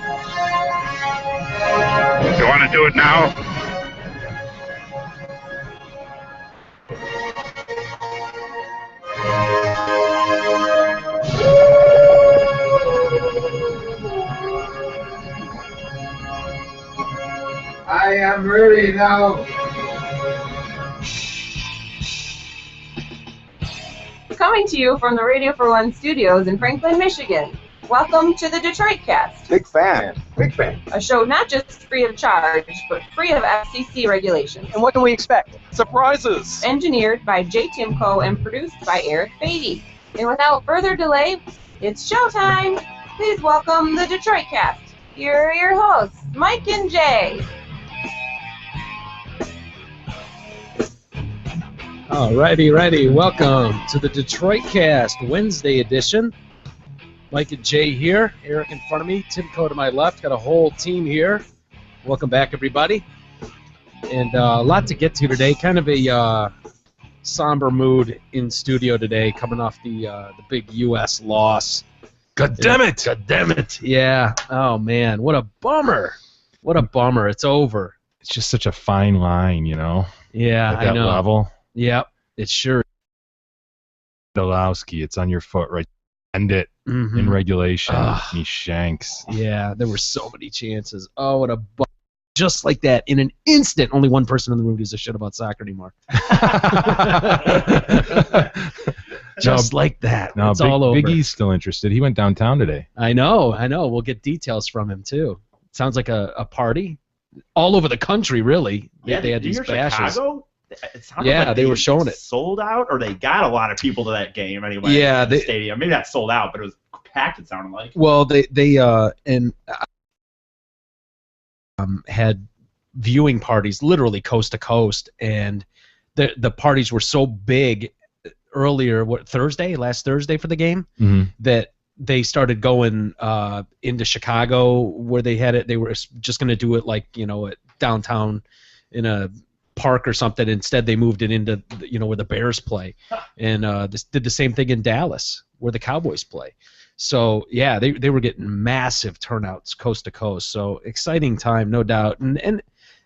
You want to do it now? I am ready now. Coming to you from the Radio for One studios in Franklin, Michigan. Welcome to the Detroit Cast. Big fan. Big fan. A show not just free of charge, but free of FCC regulations. And what can we expect? Surprises! Engineered by Jay Timko and produced by Eric Beatty. And without further delay, it's showtime. Please welcome the Detroit Cast. Here are your hosts, Mike and Jay. Alrighty, ready. Welcome to the Detroit Cast Wednesday edition. Mike and Jay here, Eric in front of me, Timko to my left. Got a whole team here. Welcome back, everybody. And a lot to get to today. Kind of a somber mood in studio today, coming off the big U.S. loss. God damn it! God damn it! Yeah. Oh man, what a bummer! What a bummer. It's over. It's just such a fine line, you know. Yeah, at that I know. level. Yep, it sure. Dolowski, it's on your foot, right? End it in regulation. He shanks. Yeah, there were so many chances. Oh, what a bummer. Just like that, in an instant, only one person in the room gives a shit about soccer anymore. Just like that. No, it's all over. Big E's still interested. He went downtown today. I know. We'll get details from him, too. Sounds like a party. All over the country, really. Yeah, they had these bashes. Chicago? Yeah, they were showing it. Sold out, or they got a lot of people to that game anyway. Yeah, the stadium. Maybe not sold out, but it was packed. It sounded like. Well, they had viewing parties literally coast to coast, and the parties were so big earlier. Last Thursday for the game, that they started going into Chicago where they had it. They were just going to do it like at downtown in a park or something. Instead, they moved it into where the Bears play, and did the same thing in Dallas where the Cowboys play. So yeah, they were getting massive turnouts coast to coast. So exciting time, no doubt, and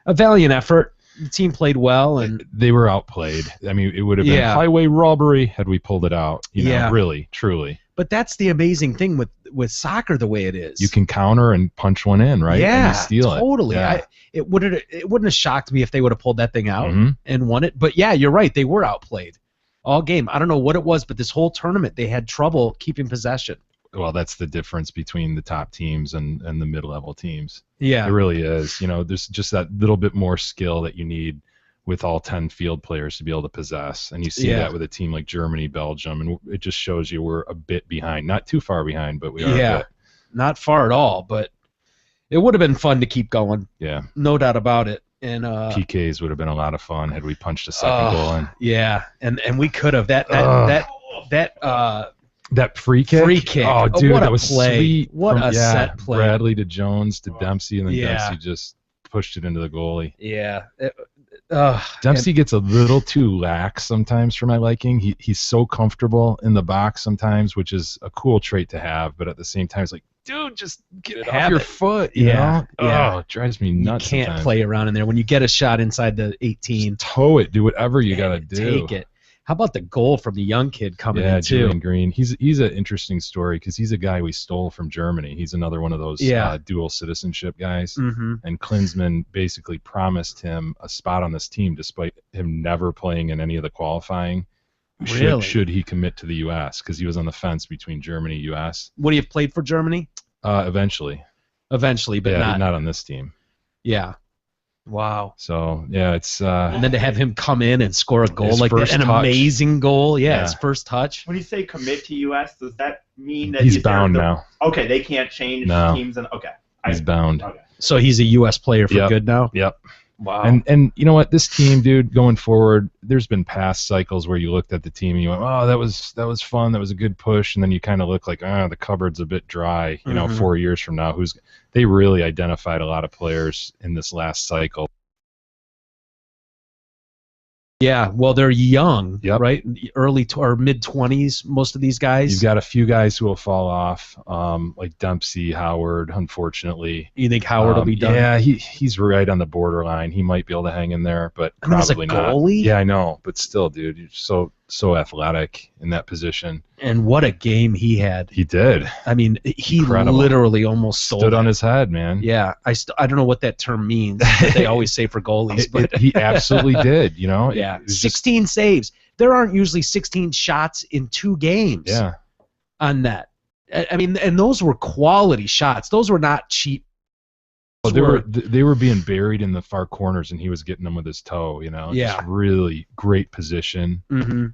a valiant effort. The team played well, and they were outplayed. I mean, it would have been highway robbery had we pulled it out. Really, truly. But that's the amazing thing with soccer, the way it is. You can counter and punch one in, right? Yeah, and you steal totally. Yeah. It wouldn't have shocked me if they would have pulled that thing out and won it. But yeah, you're right. They were outplayed all game. I don't know what it was, but this whole tournament they had trouble keeping possession. Well, that's the difference between the top teams and the mid-level teams. Yeah, it really is. There's just that little bit more skill that you need with all 10 field players to be able to possess. And you see that with a team like Germany, Belgium, and it just shows you we're a bit behind. Not too far behind, but we are a bit. Not far at all, but it would have been fun to keep going. Yeah. No doubt about it. And PKs would have been a lot of fun had we punched a second goal in. Yeah, and we could have. That free kick? Free kick. Oh, dude, what that a was play. sweet. What a set play. Bradley to Jones to Dempsey, and then Dempsey just pushed it into the goalie. Yeah. Dempsey gets a little too lax sometimes for my liking. He's so comfortable in the box sometimes, which is a cool trait to have, but at the same time, it's like, dude, just get it off your foot. You know? Yeah. Oh, it drives me nuts. You can't sometimes. play around in there. When you get a shot inside the 18, just toe it. Do whatever you got to do. Take it. How about the goal from the young kid coming in, too? Julian Green. He's an interesting story because he's a guy we stole from Germany. He's another one of those dual citizenship guys. And Klinsmann basically promised him a spot on this team despite him never playing in any of the qualifying. Really? Should he commit to the U.S. because he was on the fence between Germany and U.S. Would he have played for Germany? Eventually. Eventually, but not on this team. Yeah. Wow. So, yeah, it's... and then to have him come in and score a goal like that, an touch. Amazing goal. Yeah, his first touch. When you say commit to U.S., does that mean that he's bound now? Okay, they can't change teams. He's bound. Okay. So he's a U.S. player for good now? Yep. Wow. And you know what? This team, dude, going forward, there's been past cycles where you looked at the team and you went, oh, that was fun. That was a good push. And then you kind of look like, the cupboard's a bit dry, 4 years from now. They really identified a lot of players in this last cycle. Yeah, well, they're young, Yep. right? Early or mid-20s, most of these guys. You've got a few guys who will fall off, like Dempsey, Howard, unfortunately. You think Howard will be done? Yeah, he's right on the borderline. He might be able to hang in there, but probably as a goalie? not. Yeah, I know, but still, dude, you're so athletic in that position. And what a game he had. He did. I mean, he Incredible. literally almost Stood on his head, man. Yeah, I don't know what that term means. That they always say for goalies, but He absolutely did, you know? yeah, It was 16 saves. There aren't usually 16 shots in 2 games. Yeah. On net. I mean, and those were quality shots. Those were not cheap. Well, they were being buried in the far corners, and he was getting them with his toe. You know, Yeah. just really great position. Mm-hmm.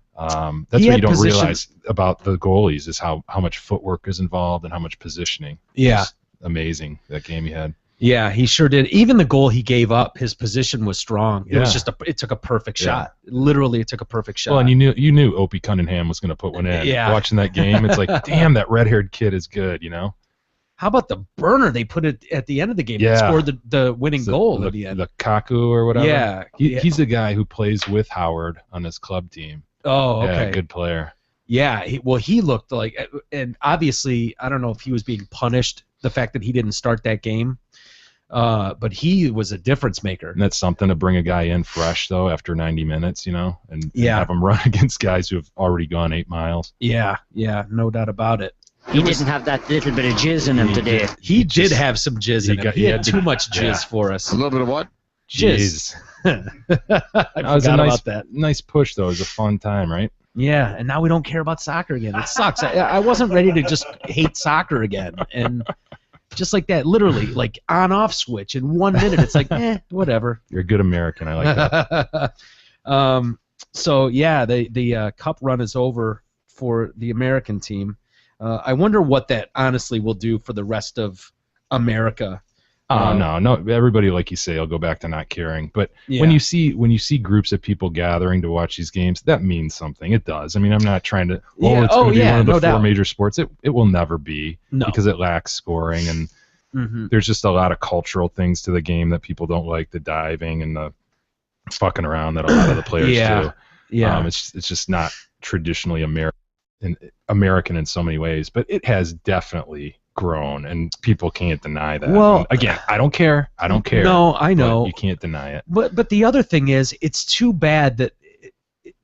That's what you don't realize about the goalies is how much footwork is involved and how much positioning. Yeah, Just amazing that game he had. yeah, he sure did. Even the goal he gave up, his position was strong. It was Yeah. just it took a perfect Yeah. shot. Literally, it took a perfect shot. Well, and you knew Opie Cunningham was going to put one in. Yeah. Watching that game, it's like, damn, that red-haired kid is good. You know. How about the burner they put it at the end of the game? Yeah. They scored the winning goal at the end. The Kaku or whatever. Yeah. He's the guy who plays with Howard on his club team. Oh, okay. Yeah, good player. Yeah, he looked like, and obviously, I don't know if he was being punished, the fact that he didn't start that game, but he was a difference maker. And that's something to bring a guy in fresh, though, after 90 minutes, you know, and Yeah. have him run against guys who have already gone 8 miles. Yeah, no doubt about it. He didn't have that little bit of jizz in him today. He did have some jizz in him. He had too much jizz Yeah. for us. A little bit of what? Jizz. I That was forgot a nice, about that. nice push, though. It was a fun time, right? Yeah, and now we don't care about soccer again. It sucks. I wasn't ready to just hate soccer again, and just like that, literally, like on-off switch in 1 minute. It's like, whatever. You're a good American. I like that. So yeah, the cup run is over for the American team. I wonder what that honestly will do for the rest of America. No. Everybody, like you say, will go back to not caring. But when you see groups of people gathering to watch these games, that means something. It does. I mean, I'm not trying to. It's going to be one of the 4 major sports. It will never be because it lacks scoring and there's just a lot of cultural things to the game that people don't like. The diving and the fucking around that a lot of the players do. Yeah. It's just not traditionally American in so many ways, but it has definitely grown, and people can't deny that. Well, and again, I don't care. No, I know. But you can't deny it. But the other thing is, it's too bad that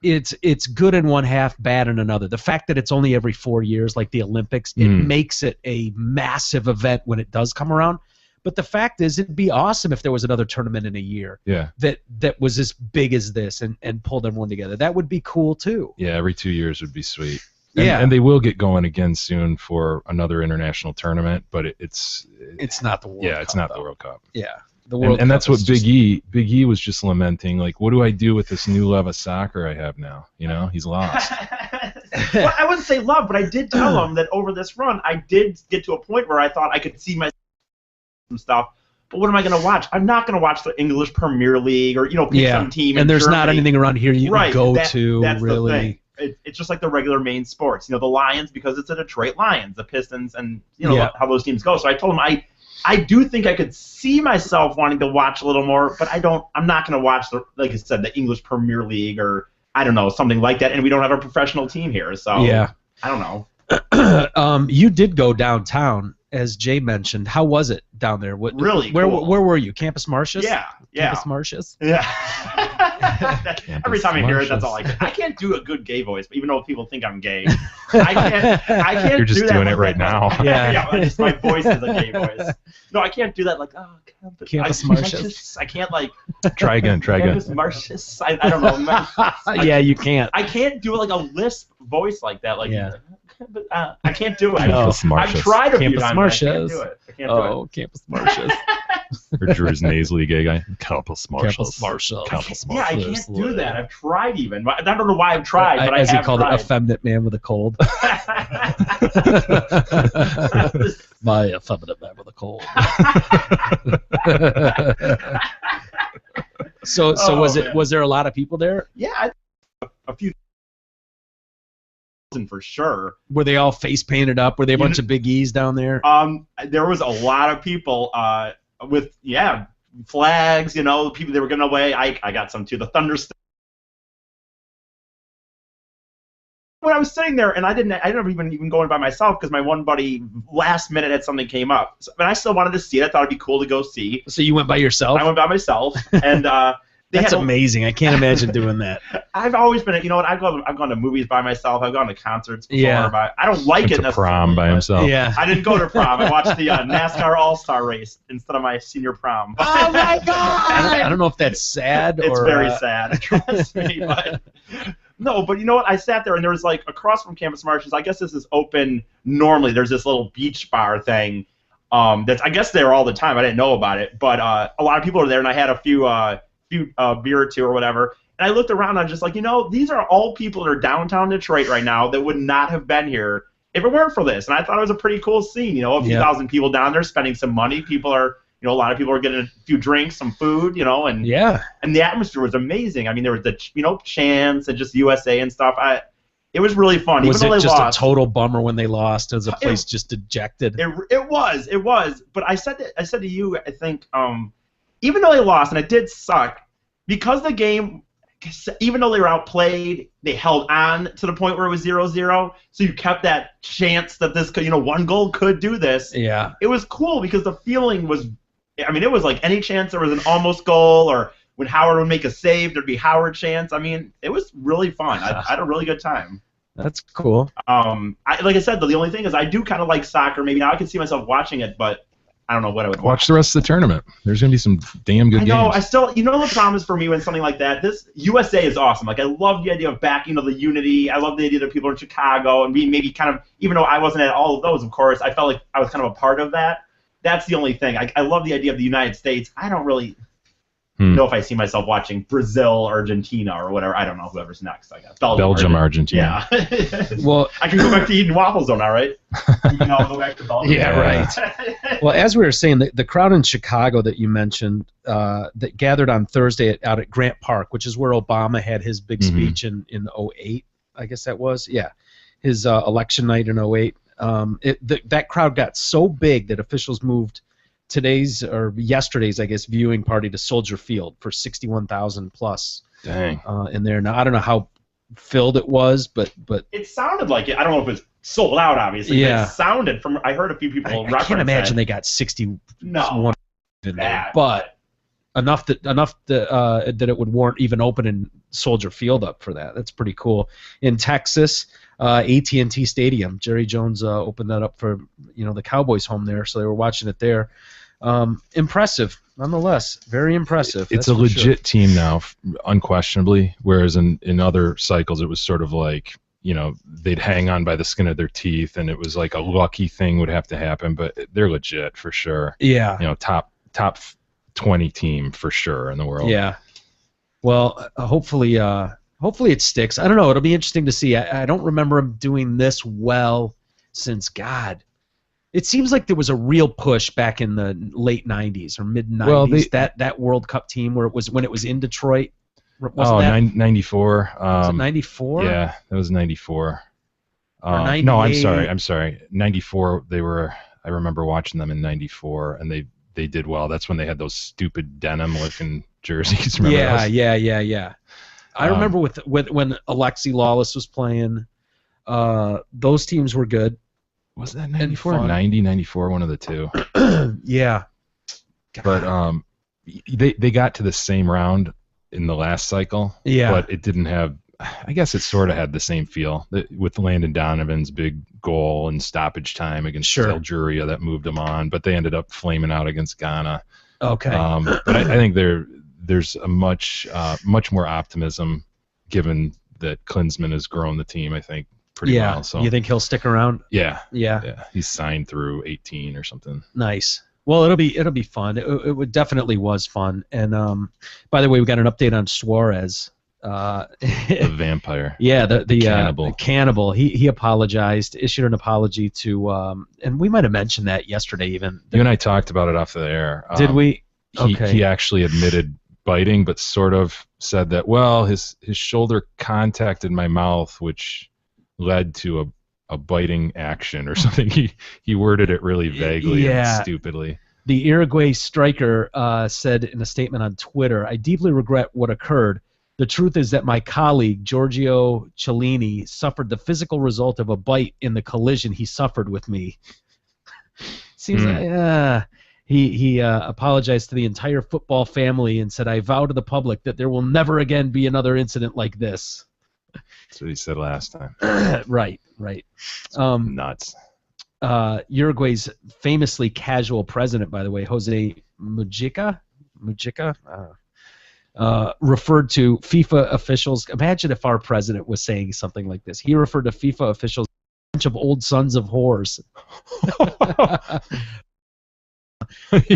it's good in one half, bad in another. The fact that it's only every 4 years, like the Olympics, it makes it a massive event when it does come around. But the fact is, it'd be awesome if there was another tournament in a year. Yeah. That was as big as this and pulled everyone together. That would be cool too. Yeah, every 2 years would be sweet. And they will get going again soon for another international tournament, but it's not the World Cup. Yeah, it's not the World Cup. Yeah. The World and Cup that's what is Big E was just lamenting. Like, what do I do with this new love of soccer I have now? You know, he's lost. Well, I wouldn't say love, but I did tell him that over this run, I did get to a point where I thought I could see myself some stuff. But what am I going to watch? I'm not going to watch the English Premier League or pick some team. And there's Germany. not anything around here you can go to that's really. The thing. It's just like the regular main sports. The Lions, because it's the Detroit Lions, the Pistons, and how those teams go. So I told him I do think I could see myself wanting to watch a little more, but I'm not going to watch like I said, the English Premier League or I don't know, something like that. And we don't have a professional team here, so I don't know. You did go downtown, as Jay mentioned. How was it down there? Really where cool. Where were you? Campus Martius? Yeah. Campus Martius? Yeah. Every time I hear it, that's all I can. I can't do a good gay voice, even though people think I'm gay. I can't. You're just do that doing it like right that. now. Yeah. My voice is a gay voice. No, I can't do that like Campus Martius. I can't like. Try again. Campus Martius. I don't know. Yeah, you can't. I can't do like a lisp voice like that. Like. Yeah. But I can't do it. Campus I've Martius. tried a few Campus times. Martius. I can't do it. Campus Martius. Or Drew's nasally gay guy. Campus Martius. Campus Martius. Campus Yeah, I Martius. can't do that. I've tried even. I don't know why I've tried, but As I he have called tried. it, effeminate man with a cold. My effeminate man with a cold. So was there a lot of people there? Yeah, a few thousand for sure. Were they all face painted up? Were they a bunch of Big E's down there? There was a lot of people with flags. People they were giving away. I got some too. The Thunder when I was sitting there, and I didn't even go in by myself because my one buddy last minute had something came up. But I still wanted to see it. I thought it'd be cool to go see. So you went by yourself? I went by myself, and that's amazing. I can't imagine doing that. I've always been, I've gone to movies by myself. I've gone to concerts before. Yeah. I don't like it. To prom by himself. Yeah. I didn't go to prom. I watched the NASCAR All-Star race instead of my senior prom. Oh my God! I don't know if that's sad or. It's very sad. Trust me. But no, but you know what? I sat there and there was like across from Campus Martians. I guess this is open normally. There's this little beach bar thing. That's I guess there all the time. I didn't know about it, but a lot of people are there, and I had a few beer or two or whatever. And I looked around and I was just like, these are all people that are downtown Detroit right now that would not have been here if it weren't for this. And I thought it was a pretty cool scene. A few thousand people down there spending some money. People are, a lot of people are getting a few drinks, some food, and and the atmosphere was amazing. I mean, there was the, chants and just USA and stuff. It was really fun. Was even it though just lost, a total bummer when they lost? Was the place just dejected? It was. But I said to you, I think, even though they lost, and it did suck, because the game, even though they were outplayed, they held on to the point where it was 0-0, so you kept that chance that this could, one goal could do this. Yeah. It was cool because the feeling was, it was like any chance there was an almost goal, or when Howard would make a save, there'd be Howard chance. It was really fun. I had a really good time. That's cool. Like I said, though, the only thing is I do kind of like soccer. Maybe now I can see myself watching it, but I don't know what I would watch the rest of the tournament. There's going to be some damn good games. I still, the problem is for me when something like that, this USA is awesome. Like, I love the idea of backing the unity. I love the idea that people are in Chicago and being maybe kind of, even though I wasn't at all of those, of course, I felt like I was kind of a part of that. That's the only thing. I love the idea of the United States. I don't really know if I see myself watching Brazil, Argentina, or whatever. I don't know whoever's next. I guess Belgium, Argentina. Yeah. Well, I can go back to eating waffles though now, right? I'll go back to Belgium. Yeah, right. Well, as we were saying, the crowd in Chicago that you mentioned that gathered on Thursday out at Grant Park, which is where Obama had his big speech in 2008, I guess that was. Yeah, his election night in 2008. That crowd got so big that officials moved yesterday's, I guess, viewing party to Soldier Field for 61,000 plus. Dang. In there. Now I don't know how filled it was, but it sounded like it. I don't know if it was sold out, obviously. Yeah. But it sounded from. I heard a few people. I can't imagine they got 61 in there, but enough that it would warrant even opening Soldier Field up for that. That's pretty cool. In Texas, AT&T Stadium, Jerry Jones opened that up for the Cowboys home there, so they were watching it there. Impressive, nonetheless. Very impressive. It's a legit team now, unquestionably. Whereas in other cycles, it was sort of like they'd hang on by the skin of their teeth, and it was like a lucky thing would have to happen. But they're legit for sure. Yeah. Top 20 team for sure in the world. Yeah. Well, hopefully it sticks. I don't know. It'll be interesting to see. I don't remember him doing this well since God. It seems like there was a real push back in the late 90s or mid 90s. Well, that World Cup team when it was in Detroit. 94. Was it 94? Yeah, that was 94. No, I'm sorry. 94. I remember watching them in 94, and they did well. That's when they had those stupid denim-looking jerseys. Remember those? Yeah. I remember with when Alexi Lawless was playing. Those teams were good. Was that 94 or 90? 94, one of the two. Yeah. But they got to the same round in the last cycle. Yeah. But it didn't have. I guess it sort of had the same feel with Landon Donovan's big goal and stoppage time against Algeria that moved them on. But they ended up flaming out against Ghana. Okay. But I think there's a much more optimism given that Klinsmann has grown the team, I think, pretty well. So you think he'll stick around? Yeah. Yeah. He's signed through 18 or something. Nice. Well, it'll be fun. It definitely was fun. And by the way, we got an update on Suarez. The vampire. Yeah, the cannibal. Cannibal. He apologized, issued an apology to, and we might have mentioned that yesterday even. You and I talked about it off the air. Did we? Okay. He actually admitted biting, but sort of said that, well, his shoulder contacted my mouth, which led to a biting action or something. He worded it really vaguely and stupidly. The Uruguay striker said in a statement on Twitter, "I deeply regret what occurred. The truth is that my colleague, Giorgio Cellini, suffered the physical result of a bite in the collision he suffered with me. Seems like, he apologized to the entire football family and said, I vow to the public that there will never again be another incident like this. That's what he said last time. Right. Nuts. Uruguay's famously casual president, by the way, Jose Mujica, referred to FIFA officials. Imagine if our president was saying something like this. He referred to FIFA officials as a bunch of old sons of whores.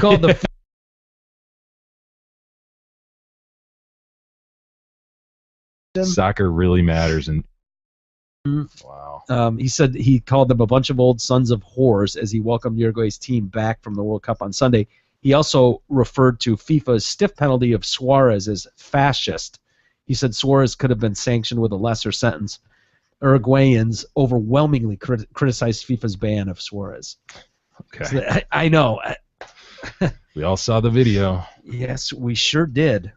Called the Soccer really matters. And wow. He said he called them a bunch of old sons of whores as he welcomed Uruguay's team back from the World Cup on Sunday. He also referred to FIFA's stiff penalty of Suarez as fascist. He said Suarez could have been sanctioned with a lesser sentence. Uruguayans overwhelmingly criticized FIFA's ban of Suarez. Okay. So I know. We all saw the video. Yes, we sure did.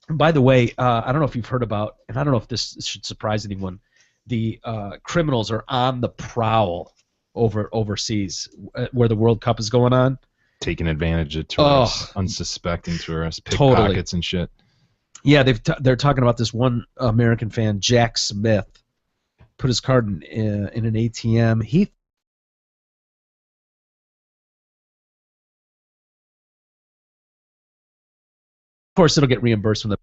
By the way, I don't know if you've heard about, and I don't know if this should surprise anyone, the criminals are on the prowl overseas where the World Cup is going on. Taking advantage of tourists, unsuspecting tourists, pickpockets and shit. Yeah, they're talking about this one American fan, Jack Smith, put his card in an ATM. Of course, it'll get reimbursed from the.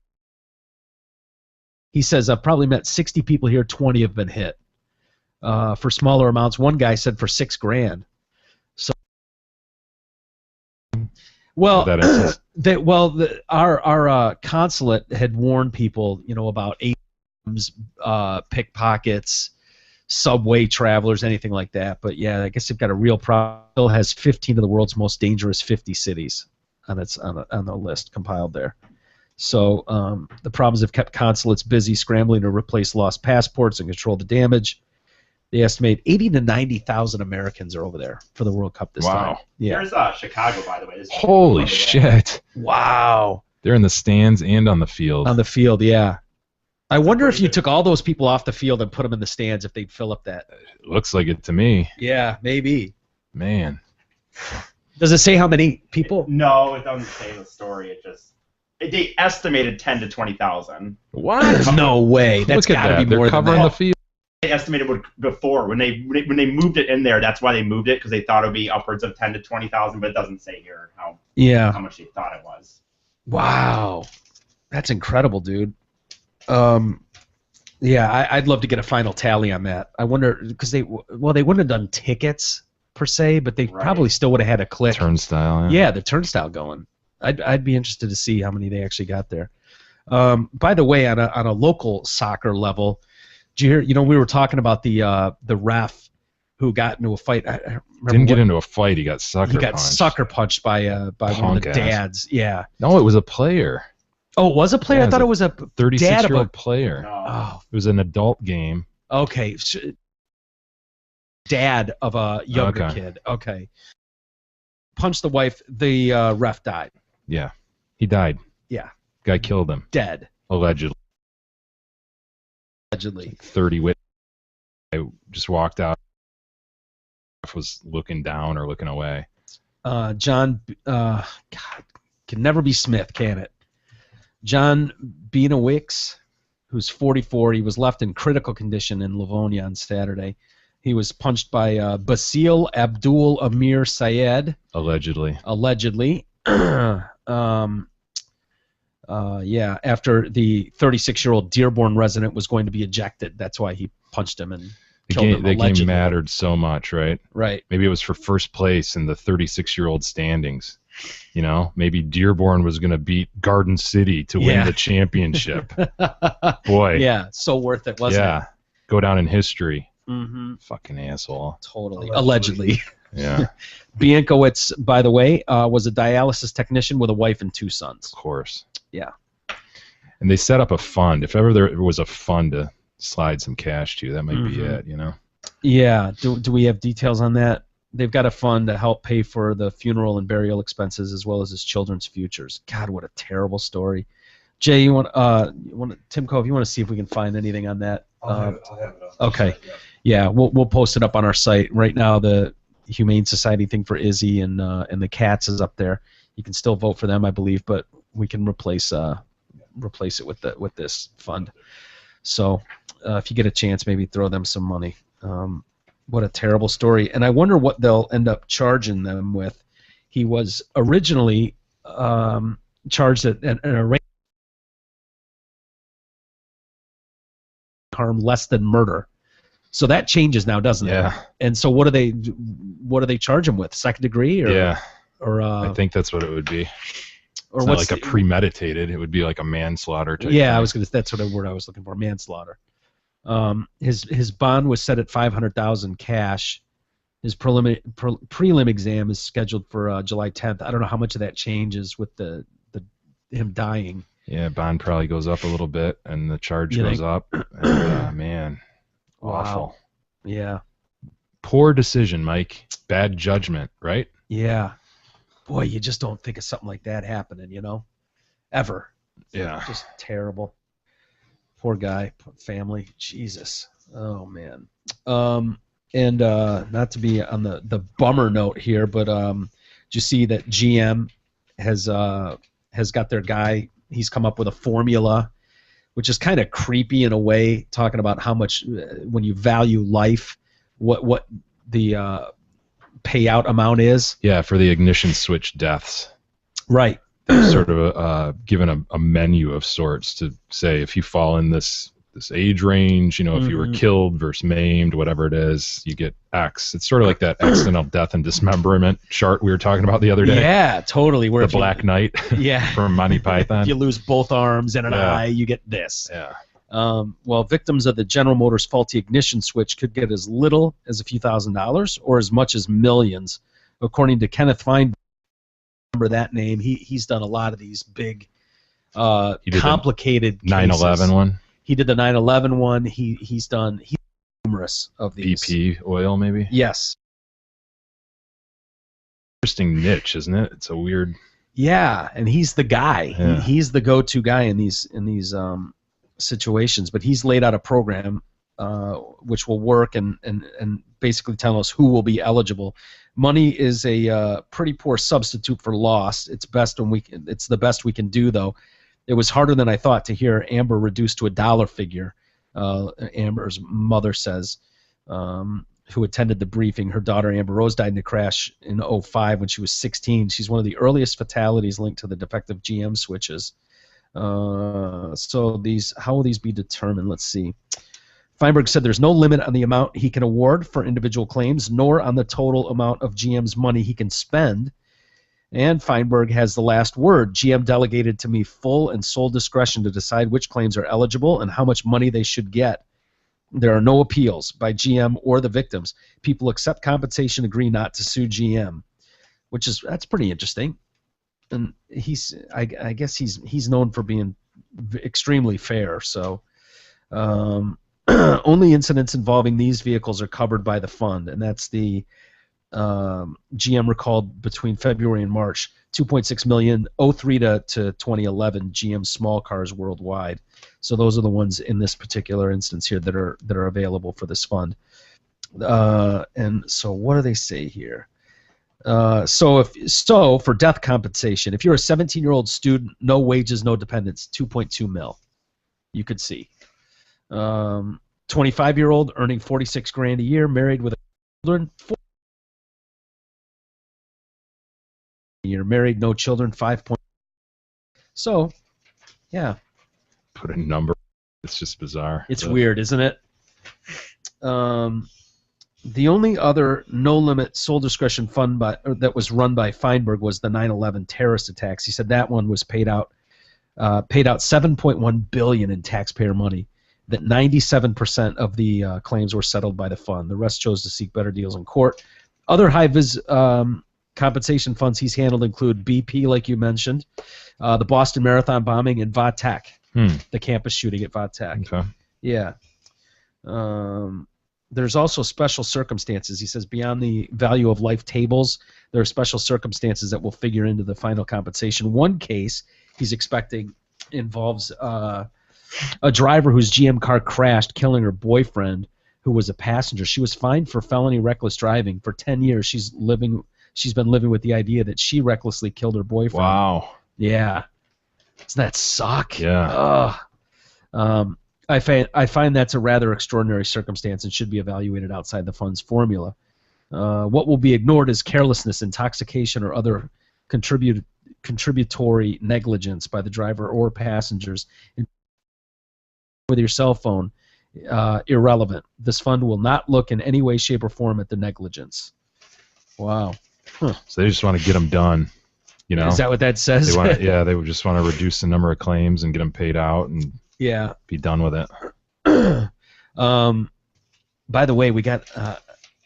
He says, I've probably met 60 people here, 20 have been hit. For smaller amounts, one guy said for $6,000. So, well, our consulate had warned people, about ATMs, pickpockets, subway travelers, anything like that. But yeah, I guess they've got a real problem. It still has 15 of the world's most dangerous 50 cities on the list compiled there. So the problems have kept consulates busy scrambling to replace lost passports and control the damage. They estimate 80 to 90,000 Americans are over there for the World Cup this time. Yeah. There's Chicago, by the way. Holy shit! Wow. They're in the stands and on the field. On the field, yeah. I wonder if you took all those people off the field and put them in the stands, if they'd fill up that. It looks like it to me. Yeah, maybe. Man. Does it say how many people? No, it doesn't say the story. They estimated 10 to 20,000. What? No way. That's got to be more than that. They're covering the field. They estimated before when they moved it in there. That's why they moved it, because they thought it would be upwards of 10 to 20,000, but it doesn't say here how much they thought it was. Wow, that's incredible, dude. Yeah, I'd love to get a final tally on that. I wonder, because they wouldn't have done tickets per se, but they probably still would have had a click turnstile. Yeah, the turnstile going. I'd be interested to see how many they actually got there. By the way, on a local soccer level, did you hear? We were talking about the ref who got into a fight. Didn't get into a fight. He got sucker punched. He got sucker punched by one of the dads. Yeah. No, it was a player. Oh, it was a player? I thought it was a 36-year-old player. No. Oh. It was an adult game. Okay. Dad of a younger kid. Okay. Punched the wife. The ref died. Yeah. He died. Yeah. Guy killed him. Dead. Allegedly. 30 wit. I just walked out. Was looking down or looking away. John, God, can never be Smith, can it? John Benowicz, who's 44, he was left in critical condition in Livonia on Saturday. He was punched by Basil Abdul Amir Syed. Allegedly. Yeah, after the 36-year-old Dearborn resident was going to be ejected. That's why he punched him and killed him. The game mattered so much, right? Right. Maybe it was for first place in the 36-year-old standings. Maybe Dearborn was going to beat Garden City to win the championship. Boy. Yeah, so worth it, wasn't it? Yeah, go down in history. Mm-hmm. Fucking asshole. Totally. Allegedly. Yeah. Biankowicz, by the way, was a dialysis technician with a wife and 2 sons. Of course. Yeah. And they set up a fund. If ever there was a fund to slide some cash to, that might be it, Yeah. Do we have details on that? They've got a fund to help pay for the funeral and burial expenses as well as his children's futures. God, what a terrible story. Jay, you want Timko, if you want to see if we can find anything on that. I'll have it up. Okay. Yeah, we'll post it up on our site right now. The Humane Society thing for Izzy and the cats is up there. You can still vote for them, I believe, but we can replace it with this fund. So if you get a chance, maybe throw them some money. What a terrible story, and I wonder what they'll end up charging them with. He was originally charged at an arraignment harm less than murder. So that changes now, doesn't it? Yeah. And so what do they charge him with? Second degree? Or, yeah. Or I think that's what it would be. Or it's what's not like a premeditated. It would be like a manslaughter type Yeah, thing. that's what the word I was looking for. Manslaughter. His bond was set at $500,000 cash. His prelim exam is scheduled for July 10th. I don't know how much of that changes with the him dying. Yeah, bond probably goes up a little bit, and the charge goes up. And, man, awful. Wow. Yeah. Poor decision, Mike. Bad judgment, right? Yeah. Boy, you just don't think of something like that happening, ever. Yeah. Just terrible. Poor guy, poor family. Jesus. Oh man. And not to be on the bummer note here, but did you see that GM has got their guy? He's come up with a formula, which is kind of creepy in a way, talking about how much when you value life, what the payout amount is. Yeah, for the ignition switch deaths. Right. There's sort of given a menu of sorts to say if you fall in this age range, if you were killed versus maimed, whatever it is, you get X. It's sort of like that accidental death and dismemberment chart we were talking about the other day. Yeah, totally. Where the Black Knight from Monty Python. If you lose both arms and an eye, you get this. Yeah. Well, victims of the General Motors faulty ignition switch could get as little as a few $1,000s or as much as millions, according to Kenneth Feinberg. Remember that name? He's done a lot of these big, complicated 9/11 one. He did the 9/11 one. He's done numerous of these. BP oil, maybe. Yes. Interesting niche, isn't it? It's a weird. Yeah, and he's the guy. Yeah. He's the go-to guy in these situations. But he's laid out a program which will work and basically tell us who will be eligible. Money is a pretty poor substitute for loss. It's the best we can do, though. It was harder than I thought to hear Amber reduced to a dollar figure. Amber's mother says, who attended the briefing. Her daughter Amber Rose died in a crash in 2005 when she was 16. She's one of the earliest fatalities linked to the defective GM switches. So how will these be determined? Let's see. Feinberg said there's no limit on the amount he can award for individual claims, nor on the total amount of GM's money he can spend. And Feinberg has the last word. GM delegated to me full and sole discretion to decide which claims are eligible and how much money they should get. There are no appeals by GM or the victims. People accept compensation, agree not to sue GM, that's pretty interesting. And I guess he's known for being extremely fair. So only incidents involving these vehicles are covered by the fund, and that's the GM recalled between February and March 2.6 million 03 to 2011 GM small cars worldwide. So those are the ones in this particular instance here that are available for this fund. And so what do they say here? So for death compensation, if you're a 17-year-old student, no wages, no dependents, 2.2 mil. You could see. 25-year-old earning $46,000 a year, married with children, you're married, no children, 5 point. So, yeah. Put a number. It's just bizarre. It's weird, isn't it? The only other no-limit sole discretion fund that was run by Feinberg was the 9/11 terrorist attacks. He said that one was paid out $7.1 billion in taxpayer money. That 97% of the claims were settled by the fund. The rest chose to seek better deals in court. Other high-vis compensation funds he's handled include BP, like you mentioned, the Boston Marathon bombing, and VATech, the campus shooting at VATech. Okay. Yeah. There's also special circumstances. He says beyond the value of life tables, there are special circumstances that will figure into the final compensation. One case he's expecting involves a driver whose GM car crashed, killing her boyfriend, who was a passenger. She was fined for felony reckless driving. For 10 years, she's been living with the idea that she recklessly killed her boyfriend. Wow. Yeah. Doesn't that suck? Yeah. I find that's a rather extraordinary circumstance and should be evaluated outside the fund's formula. What will be ignored is carelessness, intoxication, or other contributory negligence by the driver or passengers. With your cell phone, irrelevant. This fund will not look in any way, shape, or form at the negligence. Wow. Huh. So they just want to get them done. You know? Is that what that says? They would just want to reduce the number of claims and get them paid out and be done with it. By the way, we got a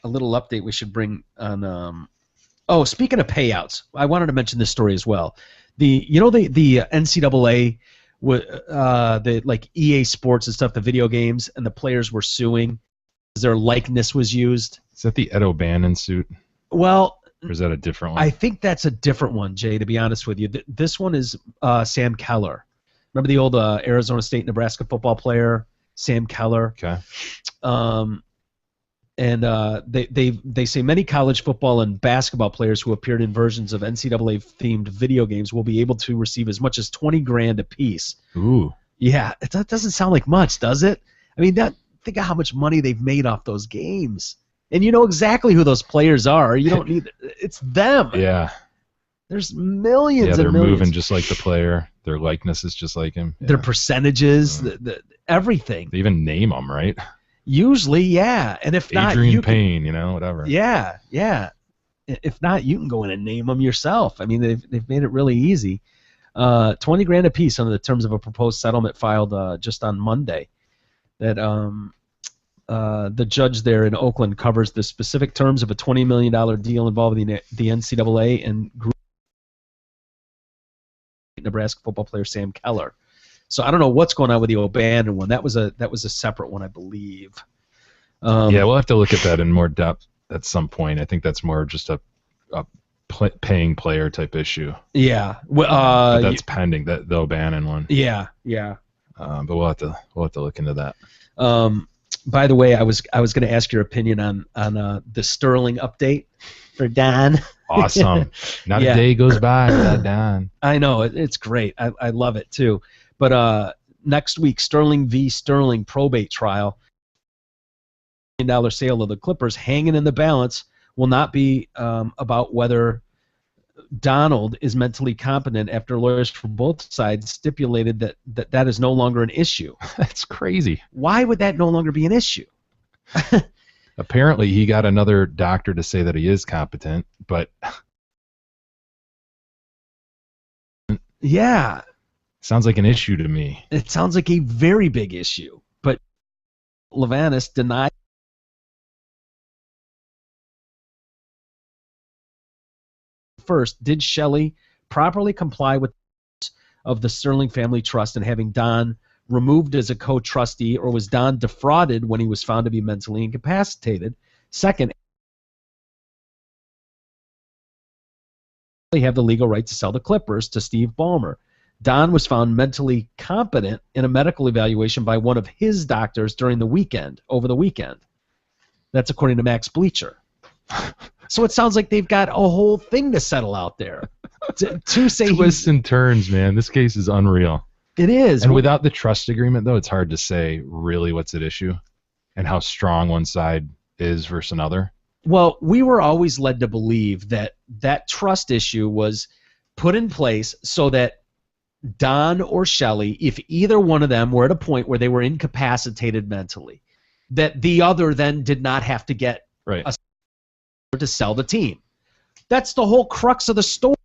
little update we should bring on. Speaking of payouts, I wanted to mention this story as well. The NCAA, the like EA Sports and stuff, the video games, and the players were suing because their likeness was used. Is that the Ed O'Bannon suit? Well, or is that a different one? I think that's a different one, Jay, to be honest with you. This one is Sam Keller. Remember the old Arizona State, Nebraska football player, Sam Keller? Okay. They say many college football and basketball players who appeared in versions of NCAA-themed video games will be able to receive as much as $20,000 apiece. Ooh. Yeah, that doesn't sound like much, does it? I mean, think of how much money they've made off those games. And you know exactly who those players are. You don't need it's them. Yeah. There's millions and they're millions. moving just like the player. Their likeness is just like him. Yeah. Their percentages, everything. They even name them, right? Usually, yeah. And if not, Adrian Payne, whatever. Yeah, yeah. If not, you can go in and name them yourself. I mean, they've made it really easy. $20,000 apiece under the terms of a proposed settlement filed just on Monday. That the judge there in Oakland covers the specific terms of a $20 million deal involving the NCAA and Nebraska football player Sam Keller. So I don't know what's going on with the O'Bannon one. That was a separate one, I believe. We'll have to look at that in more depth at some point. I think that's more just a paying player type issue. Yeah. But that's pending, the O'Bannon one. Yeah. But we'll have to look into that. By the way, I was going to ask your opinion on the Sterling update for Don. Awesome. Not a day goes by without Don. I know, it's great. I love it too. But next week, Sterling v. Sterling probate trial, $1 million sale of the Clippers hanging in the balance will not be about whether Donald is mentally competent after lawyers from both sides stipulated that is no longer an issue. That's crazy. Why would that no longer be an issue? Apparently, he got another doctor to say that he is competent, but yeah, sounds like an issue to me. It sounds like a very big issue, but Levanis denied. First, did Shelley properly comply with of the Sterling Family Trust and having Don removed as a co-trustee, or was Don defrauded when he was found to be mentally incapacitated? Second, they have the legal right to sell the Clippers to Steve Ballmer. Don was found mentally competent in a medical evaluation by one of his doctors over the weekend. That's according to Max Bleacher. So it sounds like they've got a whole thing to settle out there. To say twists and turns, man. This case is unreal. It is. And without the trust agreement, though, it's hard to say really what's at issue and how strong one side is versus another. Well, we were always led to believe that trust issue was put in place so that Don or Shelley, if either one of them were at a point where they were incapacitated mentally, that the other then did not have to get to sell the team. That's the whole crux of the story.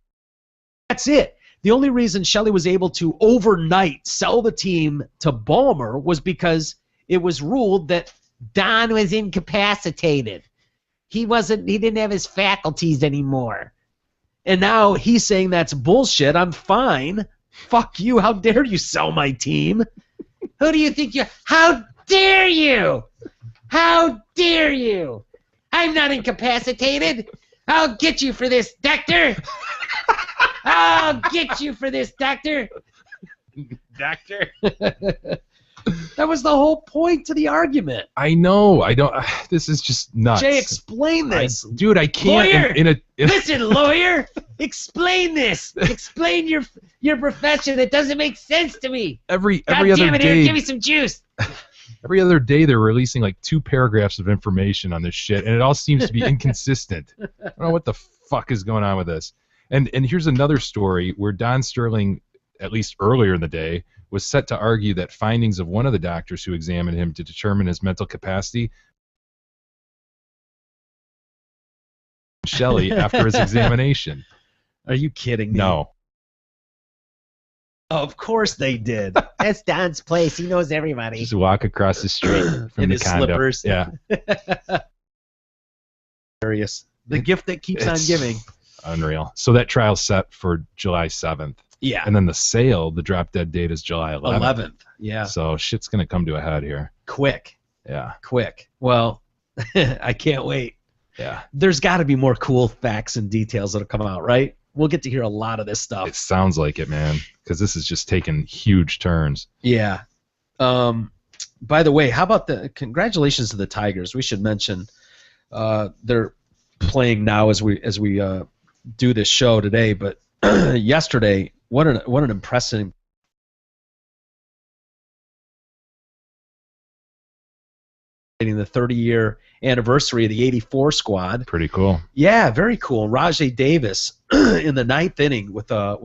That's it. The only reason Shelley was able to overnight sell the team to Ballmer was because it was ruled that Don was incapacitated. He didn't have his faculties anymore. And now he's saying that's bullshit. I'm fine. Fuck you. How dare you sell my team? Who do you think you... How dare you? How dare you? I'm not incapacitated. I'll get you for this, doctor. I'll get you for this, doctor. doctor. That was the whole point to the argument. I know. I don't. This is just nuts. Jay, explain this. Dude, I can't. Lawyer! Listen, lawyer, explain this. Explain your profession. It doesn't make sense to me. Every God other damn it, day, Eric, give me some juice. every other day they're releasing like 2 paragraphs of information on this shit, and it all seems to be inconsistent. I don't know what the fuck is going on with this. And here's another story where Don Sterling, at least earlier in the day, was set to argue that findings of one of the doctors who examined him to determine his mental capacity Shelley after his examination. Are you kidding me? No. Of course they did. That's Don's place. He knows everybody. Just walk across the street from In the his condo. slippers. Yeah. Hilarious. The gift that keeps on giving. Unreal. So that trial's set for July 7th. Yeah. And then the sale, the drop dead date is July 11th. 11th. Yeah. So shit's going to come to a head here. Quick. Yeah. Quick. Well, I can't wait. Yeah. There's got to be more cool facts and details that'll come out, right? We'll get to hear a lot of this stuff. It sounds like it, man, because this is just taking huge turns. Yeah. By the way, how about congratulations to the Tigers? We should mention they're playing now as we do this show today, but yesterday, what an impressive the 30-year anniversary of the '84 squad. Pretty cool. Yeah, very cool. Rajay Davis in the 9th inning with a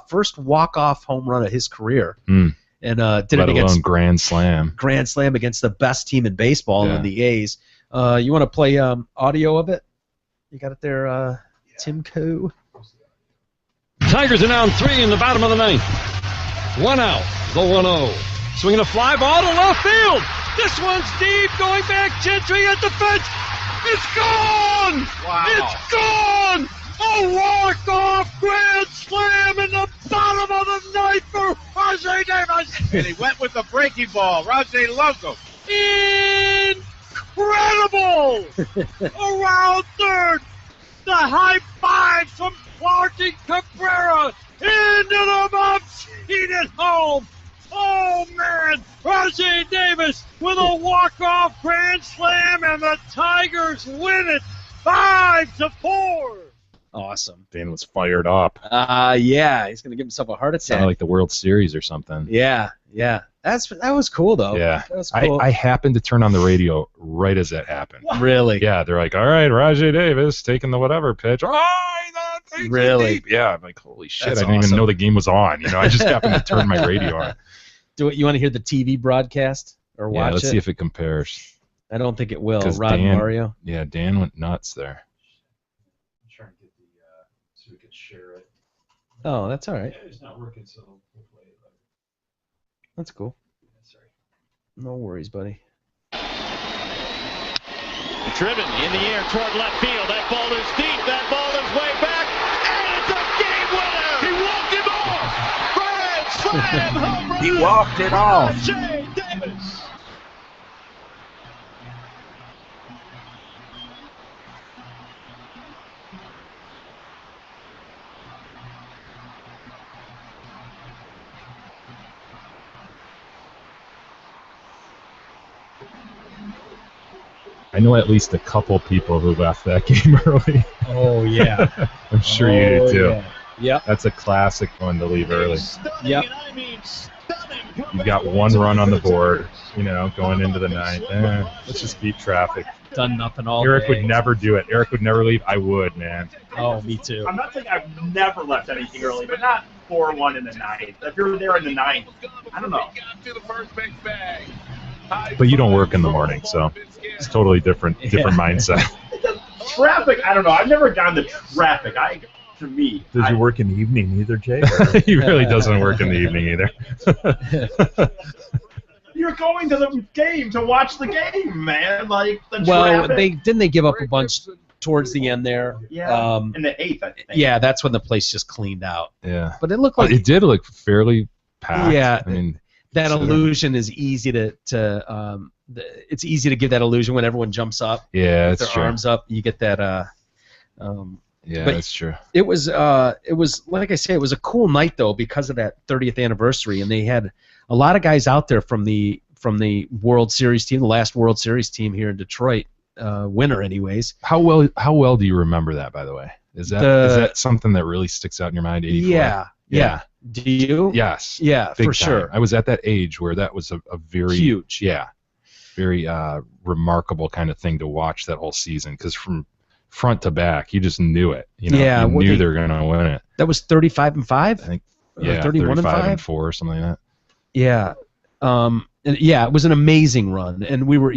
first walk-off home run of his career, and did it against grand slam against the best team in baseball in the A's. You want to play audio of it? You got it there, Tim Coe. Tigers are down 3 in the bottom of the 9th. 1 out, the 1-0. Swinging a fly ball to left field. This one's deep, going back, Gentry at the fence. It's gone! Wow. It's gone! A walk-off grand slam in the bottom of the 9th for Rajay Davis. And he went with the breaking ball. Rajay loves him. Incredible! Around third, the high fives from Clark and Cabrera into the box, heated home. Oh, man, Rajay Davis with a walk-off grand slam, and the Tigers win it 5-4. Awesome. Dan was fired up. Yeah, he's going to give himself a heart attack. Sounded like the World Series or something. Yeah. That was cool, though. Yeah. That was cool. I happened to turn on the radio right as that happened. What? Really? Yeah, they're like, all right, Rajay Davis taking the whatever pitch. Really? Yeah, I'm like, holy shit, That's I didn't even awesome. know the game was on. I just happened to turn my radio on. You want to hear the TV broadcast or watch it? Yeah, let's see if it compares. I don't think it will. 'Cause Rod Dan- Mario? Yeah, Dan went nuts there. I'm trying to get so we could share it. Oh, that's all right. Yeah, it's not working, so we'll play it later. That's cool. Sorry. No worries, buddy. Driven in the air toward left field. That ball is deep. That ball is way back. And it's a game winner. He walked him off. Grand slam home run. He walked it off. Rajay Davis. I know at least a couple people who left that game early. Oh, yeah. I'm sure you did too. Yeah. Yep. That's a classic one to leave early. Yep. You got 1 run on the board, going into the 9th. Let's just beat traffic. Done nothing all Eric day. would never do it. Eric would never leave. I would, man. Oh, me too. I'm not saying I've never left anything early, but not 4-1 in the 9th. If you're there in the 9th, I don't know. But you don't work in the morning, so it's totally different mindset. Traffic, I don't know. I've never gotten the traffic. To me, Does he work in the evening either, Jay? He really doesn't work in the evening either. You're going to the game to watch the game, man. Like the Well, traffic. didn't they give up a bunch towards the end there? Yeah. In the 8th, I think. Yeah, that's when the place just cleaned out. Yeah. But it looked like It did look fairly packed. Yeah. I mean, that illusion is easy it's easy to give that illusion when everyone jumps up. Yeah, with that's their true. arms up. You get that Yeah, But that's true. It was like I say, it was a cool night though because of that 30th anniversary, and they had a lot of guys out there from the World Series team, the last World Series team here in Detroit, winner anyways. How well do you remember that, by the way? Is that something that really sticks out in your mind? 84? Yeah. Do you? Yes. Yeah, Big for time. sure. I was at that age where that was a very huge. Yeah. Very remarkable kind of thing to watch that whole season, because from front to back, you just knew it. You knew they were going to win it. That was 35-5. I think. 31-5, 4, something like that. Yeah. It was an amazing run, and we were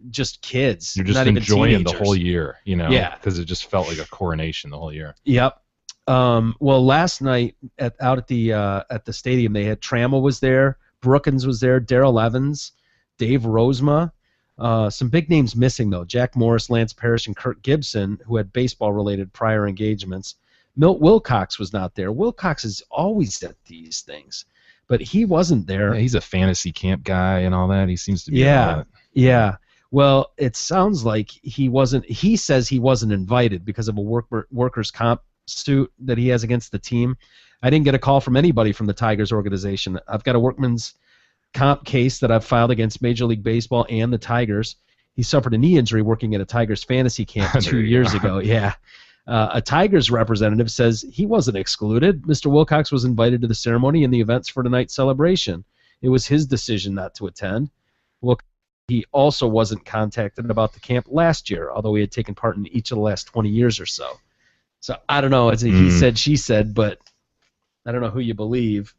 just kids. You're just not enjoying even the whole year, because it just felt like a coronation the whole year. Yep. Well, last night out at the stadium, they had Trammell was there, Brookins was there, Darrell Evans, Dave Rozema. Some big names missing though: Jack Morris, Lance Parrish, and Kirk Gibson, who had baseball-related prior engagements. Milt Wilcox was not there. Wilcox is always at these things, but he wasn't there. Yeah, he's a fantasy camp guy and all that. He seems to be. Yeah. Well, it sounds like he wasn't. He says he wasn't invited because of a workers' comp suit that he has against the team. I didn't get a call from anybody from the Tigers organization. I've got a workman's comp case that I've filed against Major League Baseball and the Tigers. He suffered a knee injury working at a Tigers fantasy camp 2 years ago. Yeah. A Tigers representative says he wasn't excluded. Mr. Wilcox was invited to the ceremony and the events for tonight's celebration. It was his decision not to attend. He also wasn't contacted about the camp last year, although he had taken part in each of the last 20 years or so. So I don't know. It's a he said, she said, but I don't know who you believe.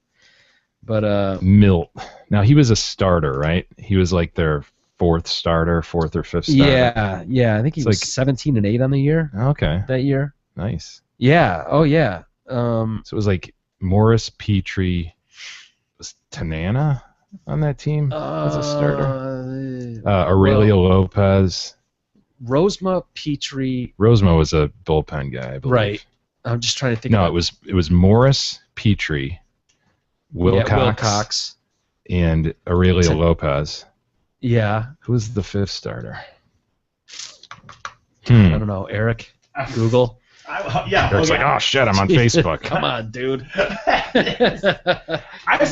But Milt. Now he was a starter, right? He was like their fourth or fifth starter. Yeah. I think he was 17-8 on the year. Okay. That year. Nice. Yeah. Oh yeah. So it was like Morris, Petrie, was Tanana on that team as a starter? Aurelio Lopez. Rozema, Petrie. Rozema was a bullpen guy, I believe. Right. I'm just trying to think. No, it was Morris, Petrie, Wilcox, and Aurelio Lopez. Yeah. Who was the fifth starter? I don't know. Eric? Google? Eric's like, oh shit, I'm on Facebook. Come on, dude.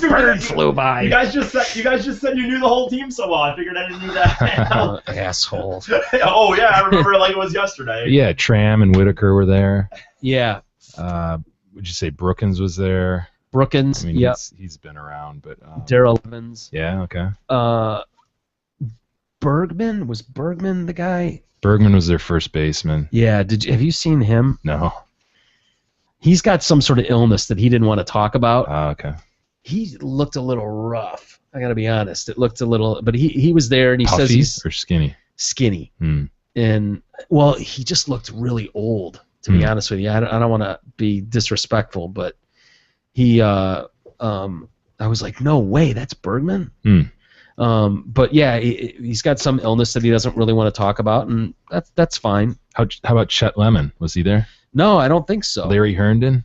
Bird flew by. You guys just said you knew the whole team so well. I figured I didn't do that. Asshole. Oh yeah, I remember like it was yesterday. Yeah, Tram and Whitaker were there. Yeah. Would you say Brookins was there? Brookins. I mean, yep. He's been around, but Darrell Evans. Yeah. Okay. Bergman, was Bergman the guy? Bergman was their first baseman. Yeah. Have you seen him? No. He's got some sort of illness that he didn't want to talk about. Okay. He looked a little rough. I got to be honest. It looked a little, but he was there, and he Puffy says he's or skinny. Skinny. And well, he just looked really old. To be honest with you, I don't want to be disrespectful, but he, I was like, no way, that's Bergman. But yeah, he's got some illness that he doesn't really want to talk about, and that's fine. How about Chet Lemon? Was he there? No, I don't think so. Larry Herndon?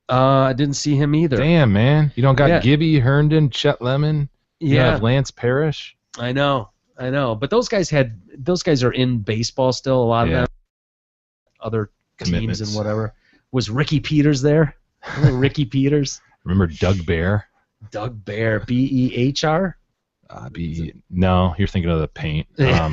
I didn't see him either. Damn, man. You don't got Gibby, Herndon, Chet Lemon? You have Lance Parrish? I know. But those guys are in baseball still, a lot of them. Other teams and whatever. Was Ricky Peters there? Ricky Peters? Remember Doug Bear? Doug Bear, B-E-H-R? No, you're thinking of the paint. It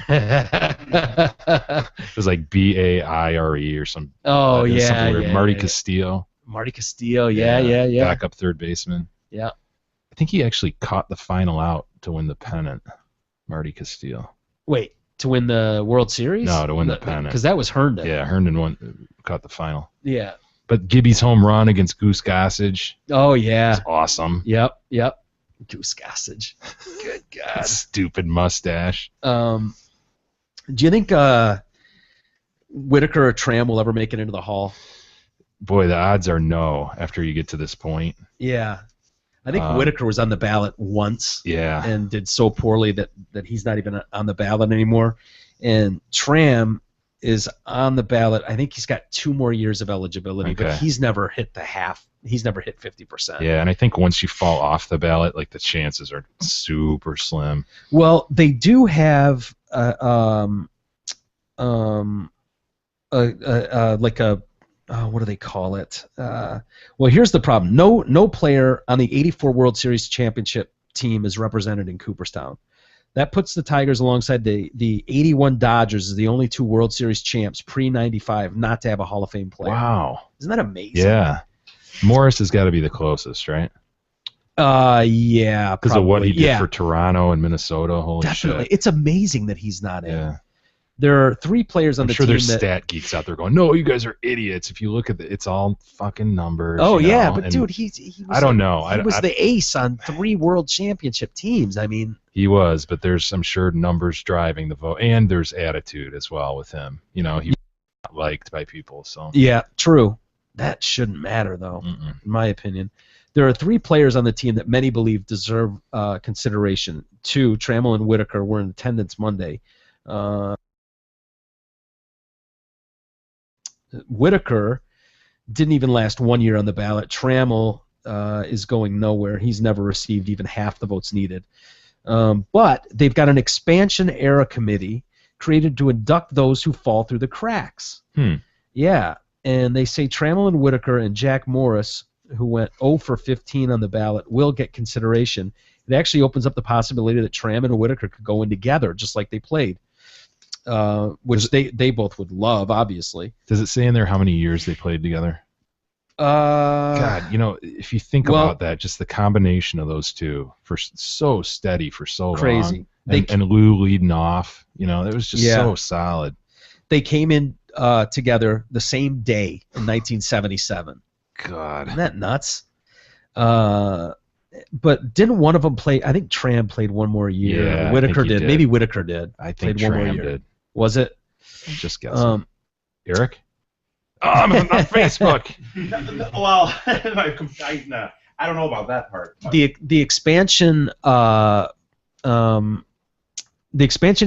was like B-A-I-R-E or some. Oh, yeah. Marty Castillo. Marty Castillo, yeah. Backup third baseman. Yeah. I think he actually caught the final out to win the pennant. Marty Castillo. Wait, to win the World Series? No, to win the pennant. Because that was Herndon. Yeah, Herndon caught the final. Yeah. But Gibby's home run against Goose Gossage. Oh, yeah. Was awesome. Yep. Goose Gossage. Good God. Stupid mustache. Do you think Whitaker or Tram will ever make it into the Hall? Boy, the odds are no after you get to this point. Yeah. I think Whitaker was on the ballot once. Yeah. And did so poorly that he's not even on the ballot anymore. And Tram is on the ballot. I think he's got 2 more years of eligibility, but he's never hit the half. He's never hit 50%. Yeah, and I think once you fall off the ballot, like the chances are super slim. Well, they do have like a what do they call it? Well, here's the problem. No player on the 84 World Series championship team is represented in Cooperstown. That puts the Tigers alongside the 81 Dodgers as the only 2 World Series champs pre-95 not to have a Hall of Fame player. Wow. Isn't that amazing? Yeah. Morris has got to be the closest, right? Yeah. Because of what he did for Toronto and Minnesota. Holy Definitely. shit. It's amazing that he's not in. Yeah. There are 3 players on I'm the sure team there's that... stat geeks out there going, no, you guys are idiots. If you look at it's all fucking numbers. Oh, you know? yeah, but and dude, he was... I don't know. He was the ace on 3 World Championship teams. I mean... He was, but there's, I'm sure, numbers driving the vote. And there's attitude as well with him. You know, he's not liked by people. So Yeah, true. That shouldn't matter, though, in my opinion. There are 3 players on the team that many believe deserve consideration. 2, Trammell and Whitaker, were in attendance Monday. Whitaker didn't even last 1 year on the ballot. Trammell is going nowhere. He's never received even half the votes needed. But they've got an expansion-era committee created to induct those who fall through the cracks. Yeah, and they say Trammell and Whitaker and Jack Morris, who went 0 for 15 on the ballot, will get consideration. It actually opens up the possibility that Trammell and Whitaker could go in together, just like they played, which they both would love, obviously. Does it say in there how many years they played together? God, you know, if you think about that, just the combination of those two for so steady for so crazy. long, and Lou leading off, you know, it was just so solid. They came in together the same day in 1977. God, isn't that nuts? But didn't one of them play? I think Tram played one more year. Yeah, Whitaker did. Maybe Whitaker did. I think played one Tram more year. did. Was it? I'm just guessing. Eric? Oh, I'm on Facebook. Well, I don't know about that part. The expansion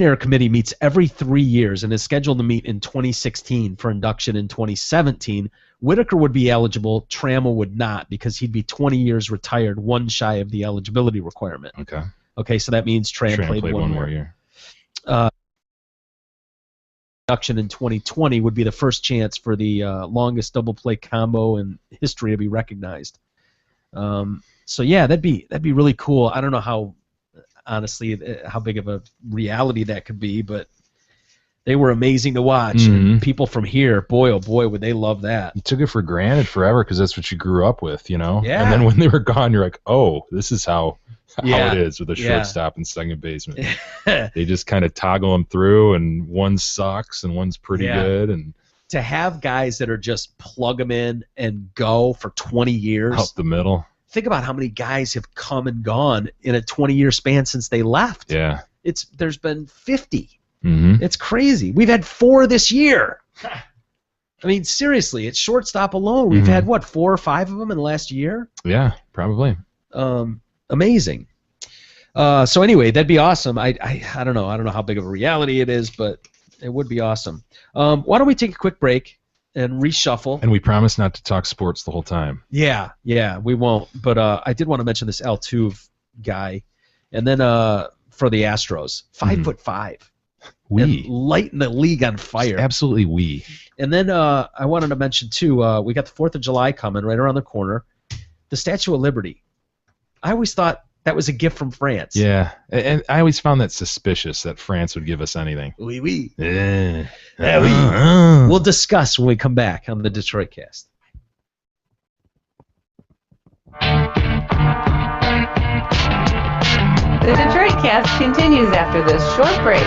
era committee meets every 3 years and is scheduled to meet in 2016 for induction in 2017. Whitaker would be eligible. Trammell would not because he'd be 20 years retired, 1 shy of the eligibility requirement. Okay. Okay, so that means Tram played one more year. Induction in 2020 would be the first chance for the longest double play combo in history to be recognized. So yeah, that'd be really cool. I don't know how, honestly, how big of a reality that could be, but they were amazing to watch. And people from here, boy, oh boy, would they love that. You took it for granted forever because that's what you grew up with, you know? Yeah. And then when they were gone, you're like, oh, this is how it is with a shortstop and second baseman. They just kind of toggle them through, and one sucks and one's pretty good. And to have guys that are just plug them in and go for 20 years. Up the middle. Think about how many guys have come and gone in a 20-year span since they left. Yeah. There's been 50. It's crazy. We've had 4 this year. I mean, seriously, it's shortstop alone. We've had, 4 or 5 of them in the last year? Yeah, probably. Amazing. So anyway, that'd be awesome. I don't know. I don't know how big of a reality it is, but it would be awesome. Why don't we take a quick break and reshuffle? And we promise not to talk sports the whole time. Yeah, we won't. But I did want to mention this Altuve guy. And then for the Astros, 5'5". And lighting the league on fire. It's absolutely we. And then I wanted to mention, too, we got the 4th of July coming right around the corner. The Statue of Liberty. I always thought that was a gift from France. Yeah, and I always found that suspicious that France would give us anything. Oui, oui. Oui. We'll discuss when we come back on the Detroit Cast. The Detroit Cast continues after this short break.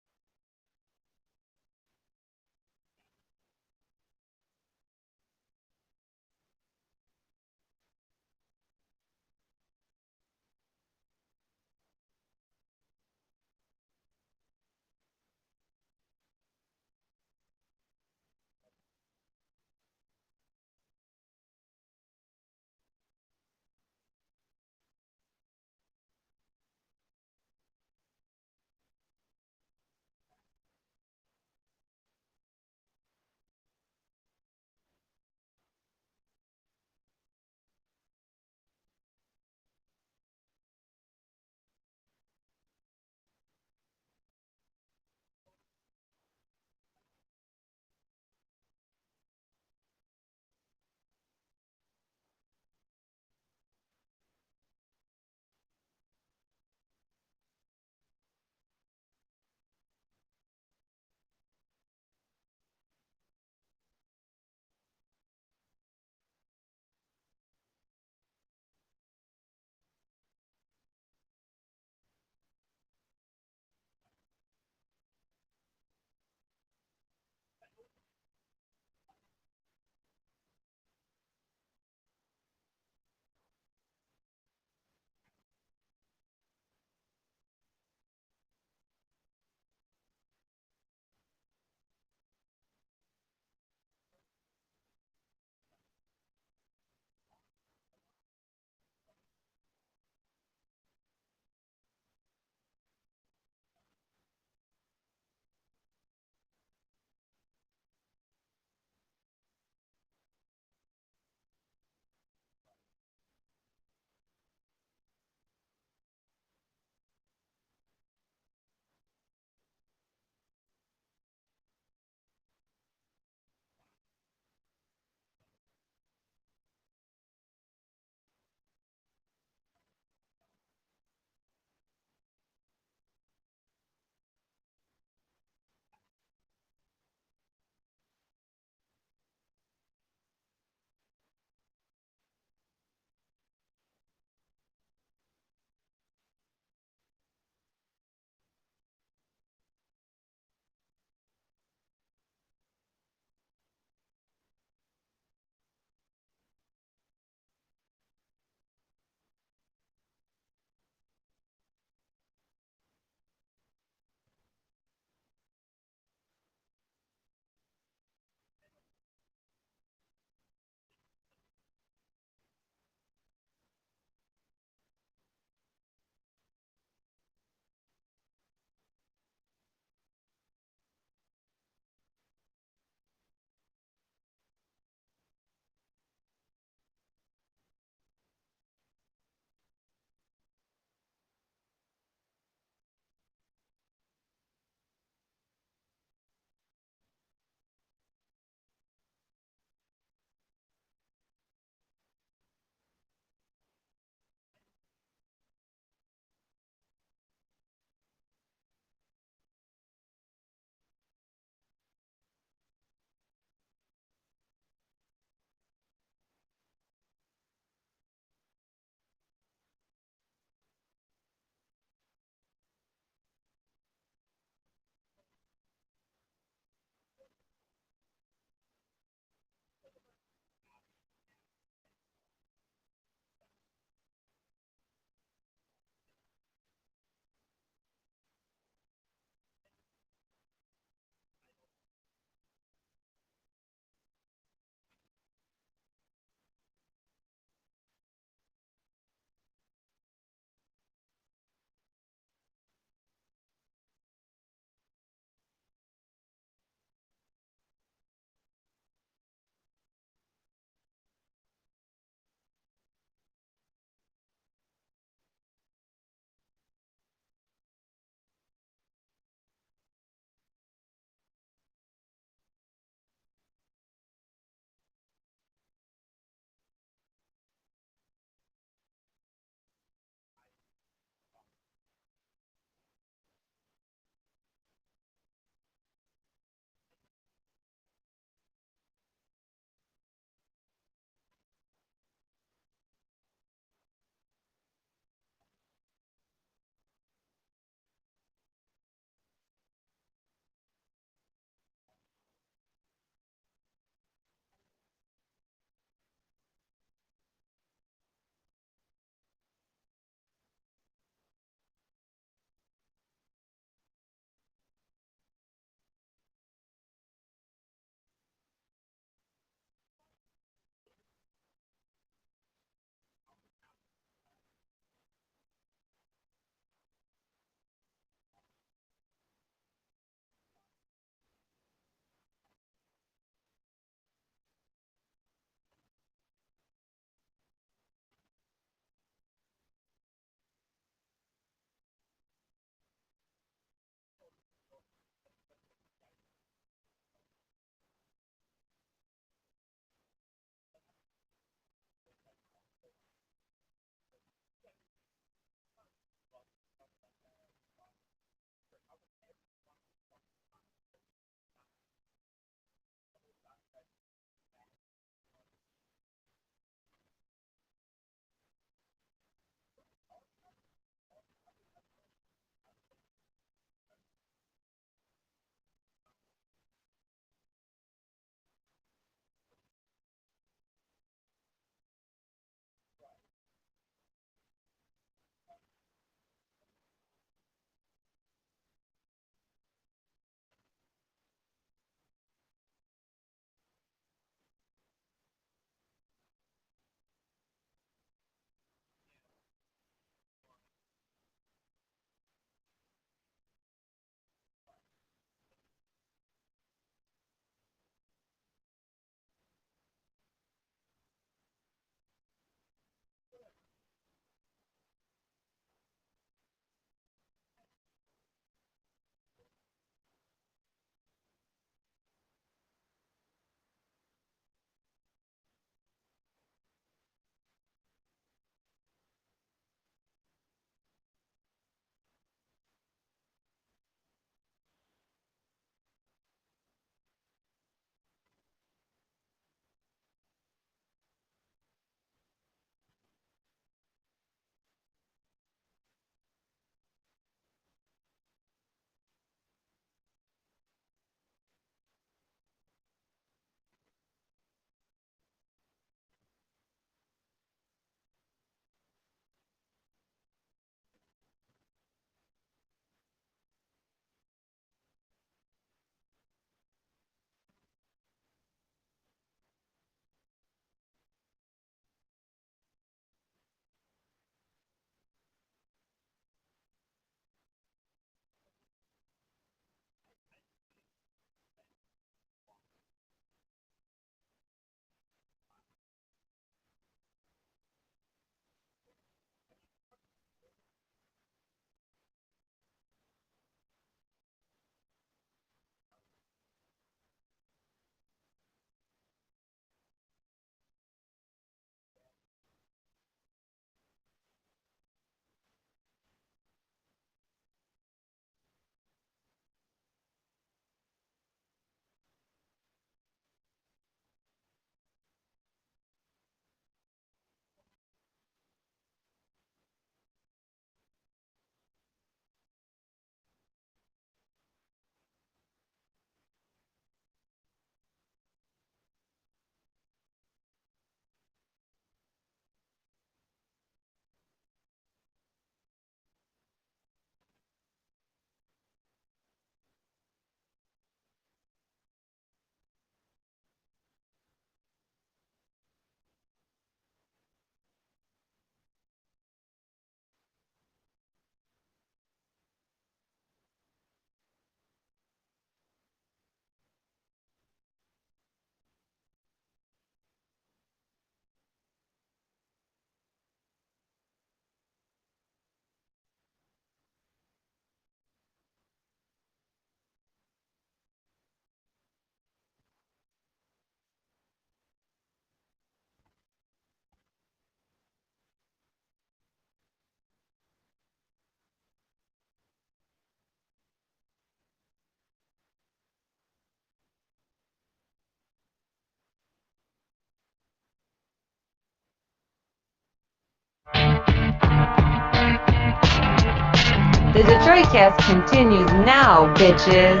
The Detroit Cast continues now, bitches.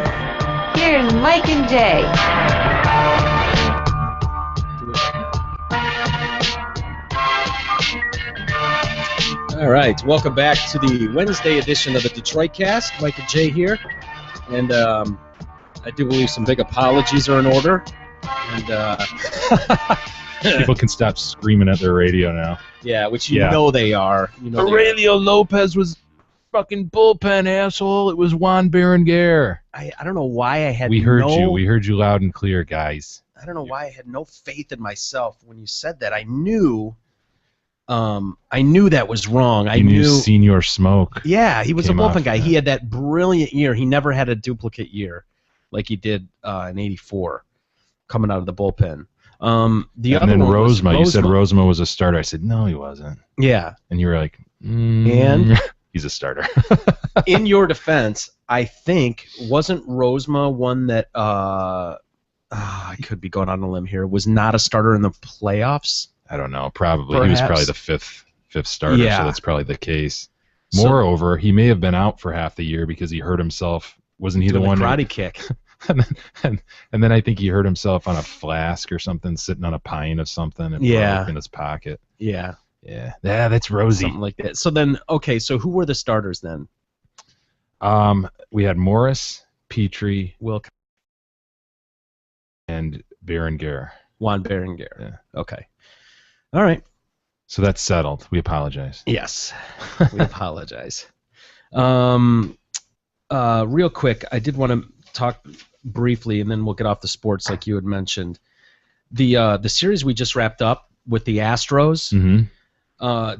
Here's Mike and Jay. All right, welcome back to the Wednesday edition of the Detroit Cast. Mike and Jay here, and I do believe some big apologies are in order. And people can stop screaming at their radio now. Yeah, which you know they are. You know Aurelio Lopez was fucking bullpen, asshole. It was Juan Berenguer. I don't know why I had. We heard you. We heard you loud and clear, guys. I don't know why I had no faith in myself when you said that. I knew that was wrong. I knew Senior Smoke. Yeah, he was a bullpen guy. He had that brilliant year. He never had a duplicate year like he did in '84, coming out of the bullpen. And then Rozema. You said Rozema was a starter. I said no, he wasn't. Yeah. And you were like, and he's a starter. In your defense, I think wasn't Rozema one that I could be going on a limb here, was not a starter in the playoffs? I don't know. Probably. Perhaps. He was probably the fifth starter, so that's probably the case. Moreover, he may have been out for half the year because he hurt himself. Wasn't he the one? Karate kick. and then I think he hurt himself on a flask or something, sitting on a pine of something, and broke in his pocket. Yeah. Yeah, that's Rosie. Something like that. So then, okay, so who were the starters then? We had Morris, Petrie, Wilk, and Berenguer. Juan Berenguer. Yeah. Okay. All right. So that's settled. We apologize. Yes, we apologize. Real quick, I did want to talk briefly, and then we'll get off the sports like you had mentioned. The series we just wrapped up with the Astros. Mm-hmm.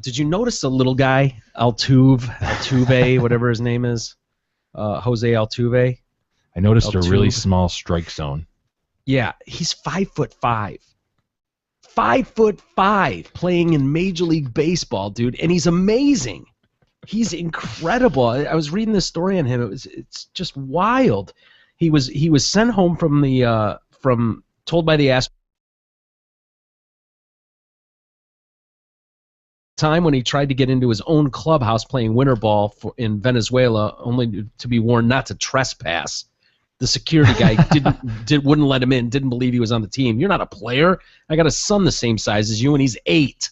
Did you notice the little guy, Altuve, whatever his name is, Jose Altuve? I noticed a really small strike zone. Yeah, he's 5'5". 5'5", playing in Major League Baseball, dude, and he's amazing. He's incredible. I was reading this story on him. It's just wild. He was sent home from told by the Astros time when he tried to get into his own clubhouse playing winter ball in Venezuela, only to be warned not to trespass. The security guy wouldn't let him in, didn't believe he was on the team. You're not a player. I got a son the same size as you, and he's 8.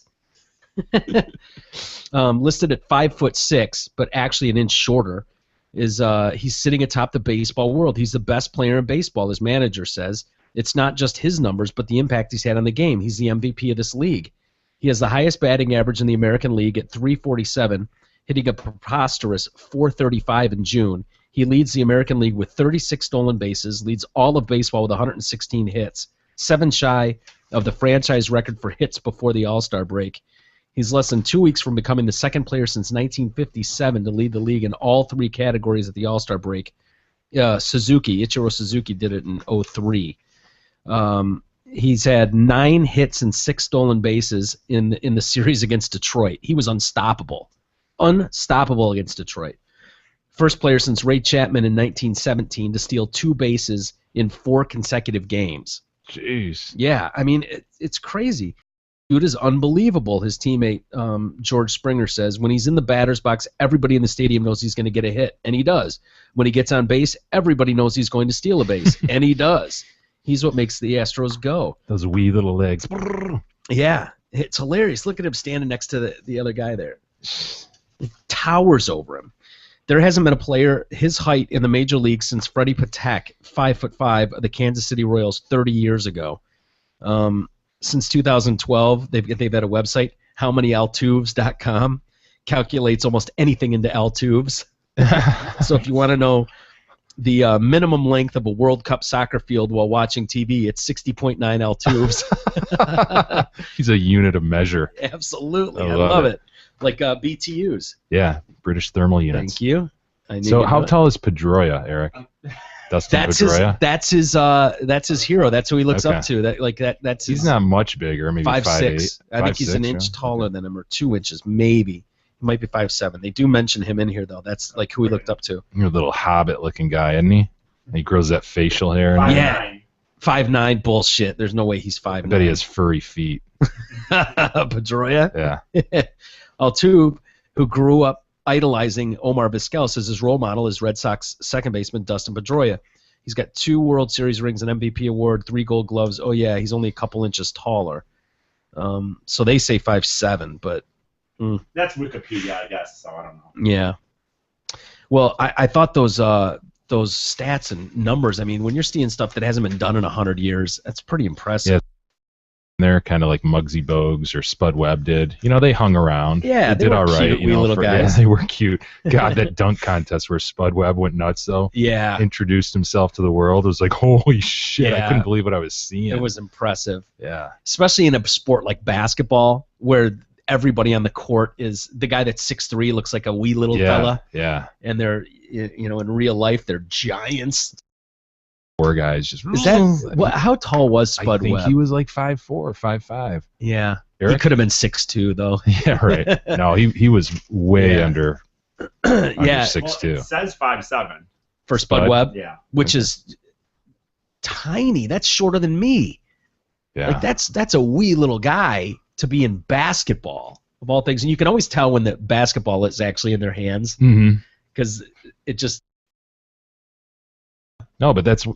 Listed at 5'6", but actually an inch shorter. He's sitting atop the baseball world. He's the best player in baseball, his manager says. It's not just his numbers, but the impact he's had on the game. He's the MVP of this league. He has the highest batting average in the American League at .347, hitting a preposterous .435 in June. He leads the American League with 36 stolen bases, leads all of baseball with 116 hits, 7 shy of the franchise record for hits before the All-Star break. He's less than 2 weeks from becoming the second player since 1957 to lead the league in all 3 categories at the All-Star break. Ichiro Suzuki did it in 2003. He's had 9 hits and 6 stolen bases in the series against Detroit. He was unstoppable against Detroit. First player since Ray Chapman in 1917 to steal 2 bases in 4 consecutive games. Jeez. Yeah, I mean, it's crazy. Dude is unbelievable, his teammate George Springer says. When he's in the batter's box, everybody in the stadium knows he's going to get a hit, and he does. When he gets on base, everybody knows he's going to steal a base, and he does. He's what makes the Astros go. Those wee little legs. Yeah, it's hilarious. Look at him standing next to the other guy there. It towers over him. There hasn't been a player his height in the major league since Freddie Patek, 5'5", of the Kansas City Royals 30 years ago. Since 2012, they've had a website, howmanyaltuves.com, calculates almost anything into Altuves. So if you want to know the minimum length of a World Cup soccer field while watching TV, it's 60.9 Altuves. He's a unit of measure. Absolutely. I love it. Like BTUs. Yeah, British thermal units. Thank you. So how tall is Pedroia, Eric? Dustin Pedroia? That's his hero. That's who he looks up to. That's He's not much bigger, maybe 5'6". I think he's an inch taller than him, or 2 inches, maybe. He might be 5'7". They do mention him in here, though. That's like who he looked up to. You're a little hobbit-looking guy, isn't he? And he grows that facial hair. 5'9". 5'9", bullshit. There's no way he's 5'9". I bet he has furry feet. Pedroia? Yeah. Altuve, who grew up idolizing Omar Vizquel, says his role model is Red Sox second baseman Dustin Pedroia. He's got 2 World Series rings, an MVP award, 3 Gold Gloves. Oh yeah, he's only a couple inches taller. So they say 5'7", but that's Wikipedia, I guess. So I don't know. Yeah. Well, I thought those stats and numbers. I mean, when you're seeing stuff that hasn't been done in 100 years, that's pretty impressive. Yeah. They're kind of like Muggsy Bogues or Spud Webb did. You know, they hung around. Yeah, they did all right. Cute, little guys. Yeah, they were cute. God, that dunk contest where Spud Webb went nuts, though. Yeah. Introduced himself to the world. It was like, holy shit, I couldn't believe what I was seeing. It was impressive. Yeah. Especially in a sport like basketball, where everybody on the court is the guy that's 6'3", looks like a wee little fella. Yeah. And they're, in real life, they're giants. 4 guys just. Is that how tall was Spud Webb? I think he was like 5'4" or 5'5". Yeah. Eric? He could have been 6'2", though. Yeah, right. No, he was way under. Yeah. 6'2". Well, it says 5'7". For Spud Webb. Yeah. Which is tiny. That's shorter than me. Yeah. Like that's a wee little guy to be in basketball of all things, and you can always tell when the basketball is actually in their hands because it just. No, but that's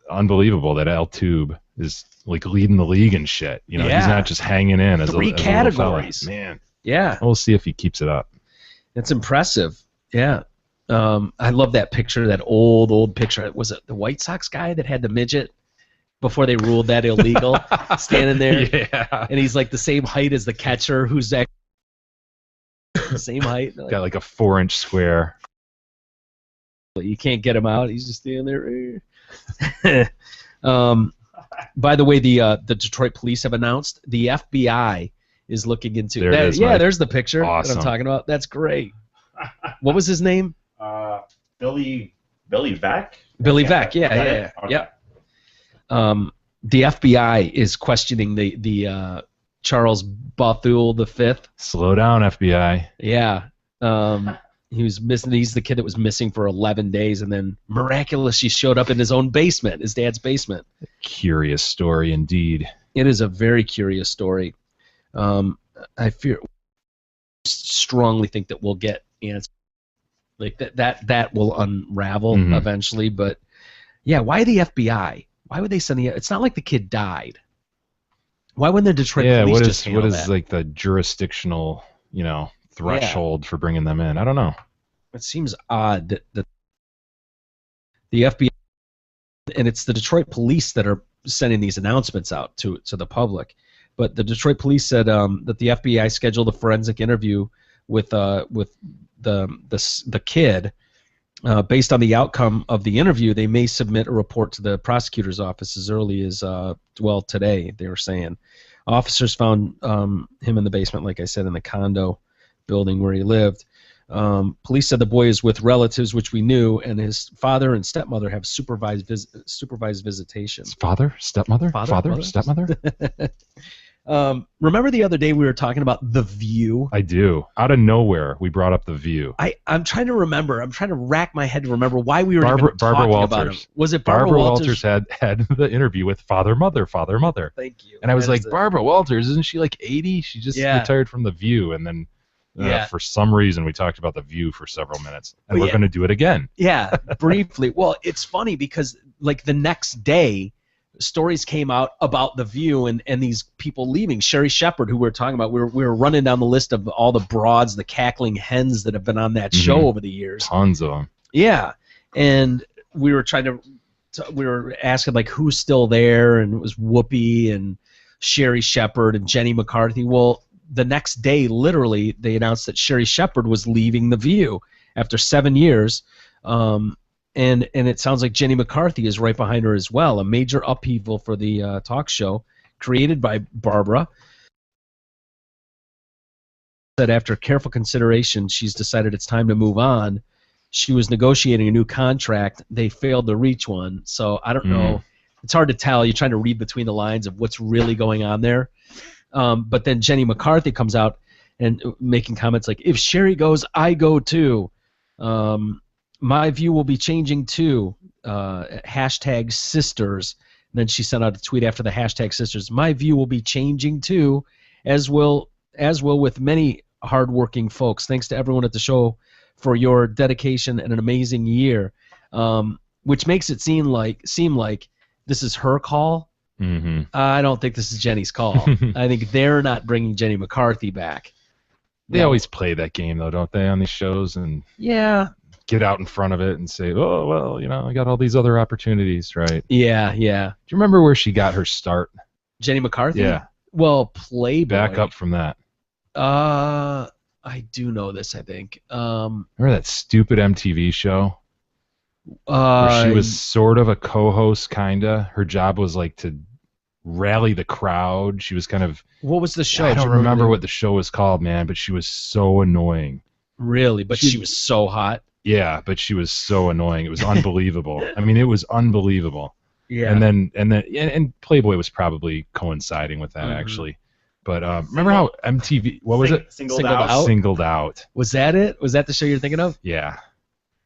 unbelievable that Al Tube is like leading the league and shit. He's not just hanging in as 3 categories. Man. Yeah. We'll see if he keeps it up. It's impressive. Yeah. I love that picture, that old picture. Was it the White Sox guy that had the midget before they ruled that illegal, standing there? Yeah. And he's like the same height as the catcher, who's the same height. Got like a 4-inch square. You can't get him out. He's just standing there. By the way, the Detroit police have announced the FBI is looking into there that. It is, yeah, Mike. There's the picture Awesome. that I'm talking about. That's great. What was his name? Billy Veck? Billy Veck. Yeah. Okay. Yep. The FBI is questioning the Charles Bothell V. Slow down, FBI. Yeah. He was missing. He's the kid that was missing for 11 days, and then miraculously showed up in his own basement, his dad's basement. Curious story indeed. It is a very curious story. I strongly think that we'll get answers like that will unravel eventually. But yeah, why the FBI? Why would they send the? It's not like the kid died. Why wouldn't the Detroit police just handle what that? is like the jurisdictional threshold for bringing them in? I don't know. It seems odd that the FBI and it's the Detroit police that are sending these announcements out to the public. But the Detroit police said that the FBI scheduled a forensic interview with the kid. Based on the outcome of the interview, they may submit a report to the prosecutor's office as early as today. They were saying officers found him in the basement, like I said, in the condo building where he lived. Police said the boy is with relatives, which we knew, and his father and stepmother have supervised visitation. His father, stepmother, Father? stepmother. Remember the other day we were talking about The View? I do. Out of nowhere, we brought up The View. I'm trying to remember. I'm trying to rack my head to remember why we were even Barbara talking about him. Was it Barbara Walters had the interview with Father Mother. Thank you. And I was like, Barbara Walters, isn't she like 80? She just retired from The View, and then for some reason we talked about The View for several minutes, and we're going to do it again. Yeah, briefly. Well, it's funny because like the next day, stories came out about The View and these people leaving. Sherry Shepherd, who we were talking about, we were running down the list of all the broads, the cackling hens that have been on that show over the years. Tons of them. Yeah, and we were we were asking like who's still there, and it was Whoopi and Sherry Shepherd and Jenny McCarthy. Well, the next day, literally, they announced that Sherry Shepherd was leaving The View after 7 years. And it sounds like Jenny McCarthy is right behind her as well. A major upheaval for the talk show created by Barbara. Said after careful consideration, she's decided it's time to move on. She was negotiating a new contract. They failed to reach one. So I don't know. It's hard to tell. You're trying to read between the lines of what's really going on there. But then Jenny McCarthy comes out and making comments like, if Sherry goes, I go too. My view will be changing too. Hashtag sisters. And then she sent out a tweet after the hashtag sisters. My view will be changing too, as will with many hardworking folks. Thanks to everyone at the show for your dedication and an amazing year, which makes it seem like this is her call. Mm-hmm. I don't think this is Jenny's call. I think they're not bringing Jenny McCarthy back. They always play that game, though, don't they, on these shows? And yeah, get out in front of it and say, oh, well, I got all these other opportunities, right? Yeah. Do you remember where she got her start? Jenny McCarthy? Yeah. Well, Playboy. Back up from that. I do know this, I think. Remember that stupid MTV show? Where she was sort of a co-host, kinda. Her job was like to rally the crowd. She was kind of... What was the show? I don't remember what the show was called, man, but she was so annoying. Really? But she was so hot? Yeah, but she was so annoying. It was unbelievable. I mean, it was unbelievable. Yeah. And Playboy was probably coinciding with that, actually. But remember how MTV... What was it? Singled Out. Singled Out. Was that it? Was that the show you're thinking of? Yeah.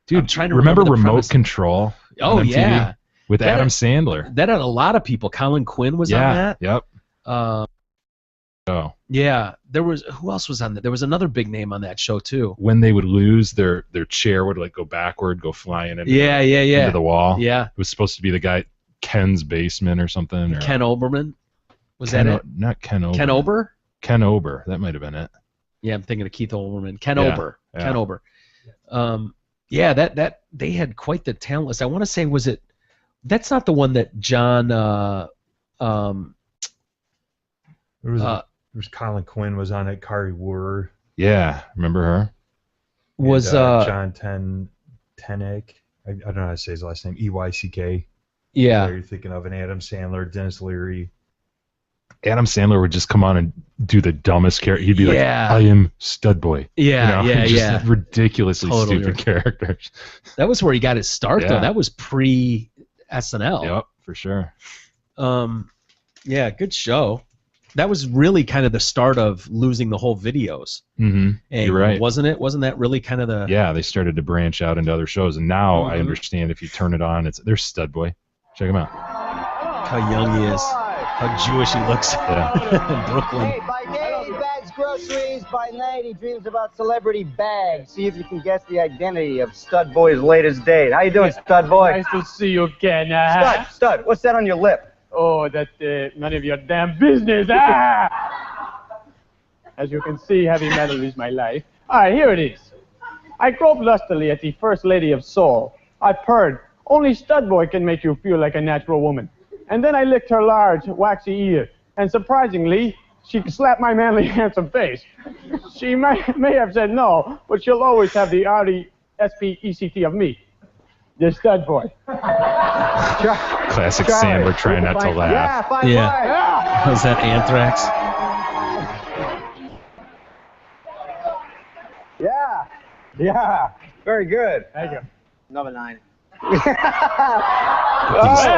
Dude, I'm trying to remember the Remote premise. Control? Oh, on MTV? yeah. With Adam Sandler. That had a lot of people. Colin Quinn was on that. Yep. Yeah. There was... Who else was on that? There was another big name on that show, too. When they would lose, their chair would like go backward, go flying into the wall. Yeah. It was supposed to be the guy, Ken's basement or something. Or Ken Oberman? Was that it? Not Ken Ober. Ken Ober? Ken Ober. That might have been it. Yeah, I'm thinking of Keith Olbermann. Ken Yeah, Ober. yeah. Ken Ober. That they had quite the talent list. I want to say, was it? That's not the one that John. There was Colin Quinn was on it. Kari Wurr Yeah, remember her? Was John Tenek. I don't know how to say his last name. EYCK. Yeah. You're thinking of an Adam Sandler, Dennis Leary. Adam Sandler would just come on and do the dumbest character. He'd be like, I am Stud Boy. Yeah, just ridiculously stupid characters. That was where he got his start, though. Yeah. That was pre-SNL. Yep, for sure. Yeah, good show. That was really kind of the start of losing the whole videos. Mm-hmm. And you're right. Wasn't it? Wasn't that really kind of the... Yeah, they started to branch out into other shows, and now I understand if you turn it on, there's Stud Boy. Check him out. How young he is. How Jewish he looks in Brooklyn. Hey, by day he bags groceries, by night he dreams about celebrity bags. See if you can guess the identity of Stud Boy's latest date. How you doing, Stud Boy? Nice to see you again. Stud, what's that on your lip? Oh, that's none of your damn business. As you can see, heavy metal is my life. All right, here it is. I groped lustily at the First Lady of Soul. I've heard only Stud Boy can make you feel like a natural woman. And then I licked her large, waxy ear, and surprisingly, she slapped my manly, handsome face. She may have said no, but she'll always have the R-E-S-P-E-C-T of me, the Stud Boy. Classic Sandler trying not to laugh. Yeah. Was that Anthrax? Yeah. Very good. Thank you. Number 9. These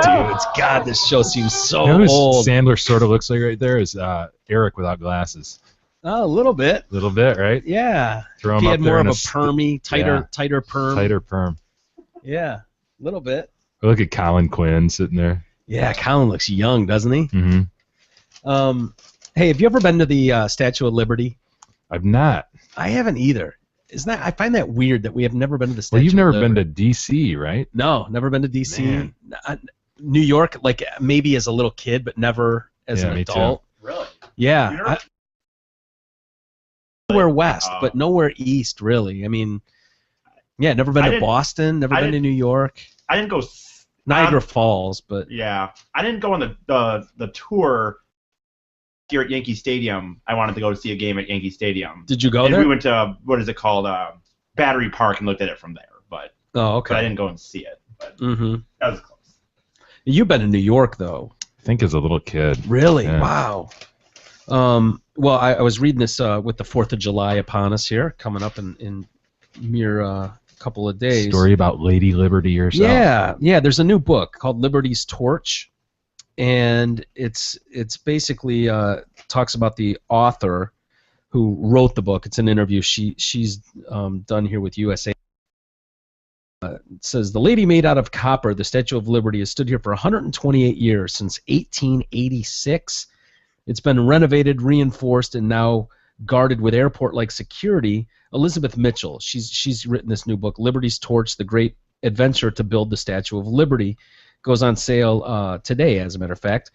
dudes, God, this show seems so You know who old. Sandler sort of looks like right there is Eric without glasses. Oh, a little bit. A little bit, right? Yeah. Throw him He up had there more in of a permy, tighter perm. Tighter perm. Yeah, a little bit. Look at Colin Quinn sitting there. Yeah, Colin looks young, doesn't he? Mm-hmm. Hey, have you ever been to the Statue of Liberty? I've not. I haven't either. I find that weird that we have never been to the Statue Well, you've of never Liberty. been to D.C., right? No, never been to D.C. Man. New York, like maybe as a little kid, but never as an me adult. too. Really? Yeah. Nowhere west, but nowhere east, really. I mean, yeah, never been to Boston, never been to New York. I didn't go... Niagara Falls, but... Yeah. I didn't go on the tour here at Yankee Stadium. I wanted to go to see a game at Yankee Stadium. Did you go and there? We went to, what is it called, Battery Park and looked at it from there. But okay. But I didn't go and see it. But that was close. You've been to New York, though. I think as a little kid. Really? Yeah. Wow. Well, I was reading this with the 4th of July upon us here, coming up in mere couple of days. Story about Lady Liberty herself. Yeah. There's a new book called Liberty's Torch, and it's basically talks about the author who wrote the book. It's an interview she's done here with USA. It says, the lady made out of copper, the Statue of Liberty, has stood here for 128 years, since 1886. It's been renovated, reinforced, and now guarded with airport-like security. Elizabeth Mitchell, she's written this new book, Liberty's Torch, The Great Adventure to Build the Statue of Liberty, goes on sale today, as a matter of fact,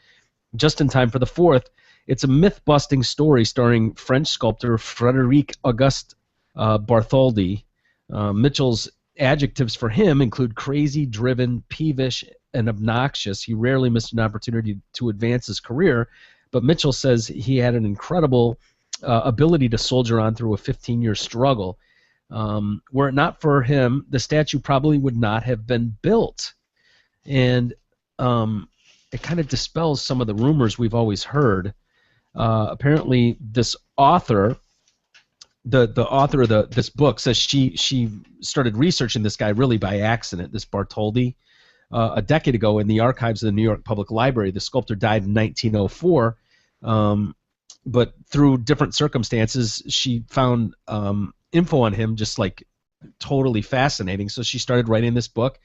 just in time for the 4th. It's a myth-busting story starring French sculptor Frédéric Auguste Bartholdi. Mitchell's adjectives for him include crazy, driven, peevish, and obnoxious. He rarely missed an opportunity to advance his career, but Mitchell says he had an incredible ability to soldier on through a 15-year struggle. Were it not for him, the statue probably would not have been built. And it kind of dispels some of the rumors we've always heard. Apparently, this author, the author of this book, says she started researching this guy really by accident, this Bartholdi, a decade ago in the archives of the New York Public Library. The sculptor died in 1904, but through different circumstances, she found info on him just like totally fascinating. So she started writing this book.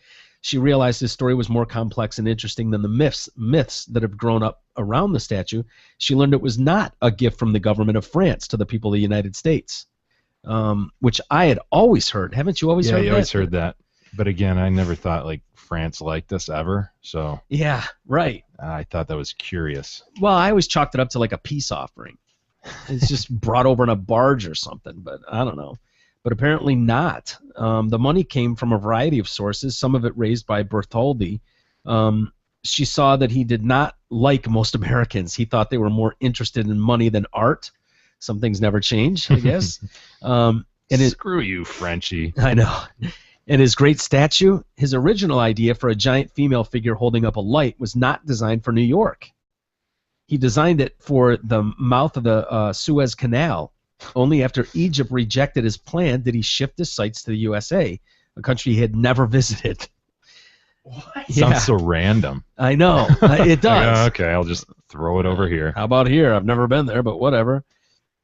She realized his story was more complex and interesting than the myths that have grown up around the statue. She learned it was not a gift from the government of France to the people of the United States, which I had always heard. Haven't you always heard that? Yeah, you always heard that. But again, I never thought like France liked us ever. So yeah, right. I thought that was curious. Well, I always chalked it up to like a peace offering. It's just brought over in a barge or something, but I don't know. But apparently not. The money came from a variety of sources, some of it raised by Bartholdi. She saw that he did not like most Americans. He thought they were more interested in money than art. Some things never change, I guess. Screw you, Frenchie. I know. And his great statue, his original idea for a giant female figure holding up a light was not designed for New York. He designed it for the mouth of the Suez Canal. Only after Egypt rejected his plan did he shift his sights to the USA, a country he had never visited. What? Yeah. Sounds so random. I know. It does. Okay, I'll just throw it over here. How about here? I've never been there, but whatever.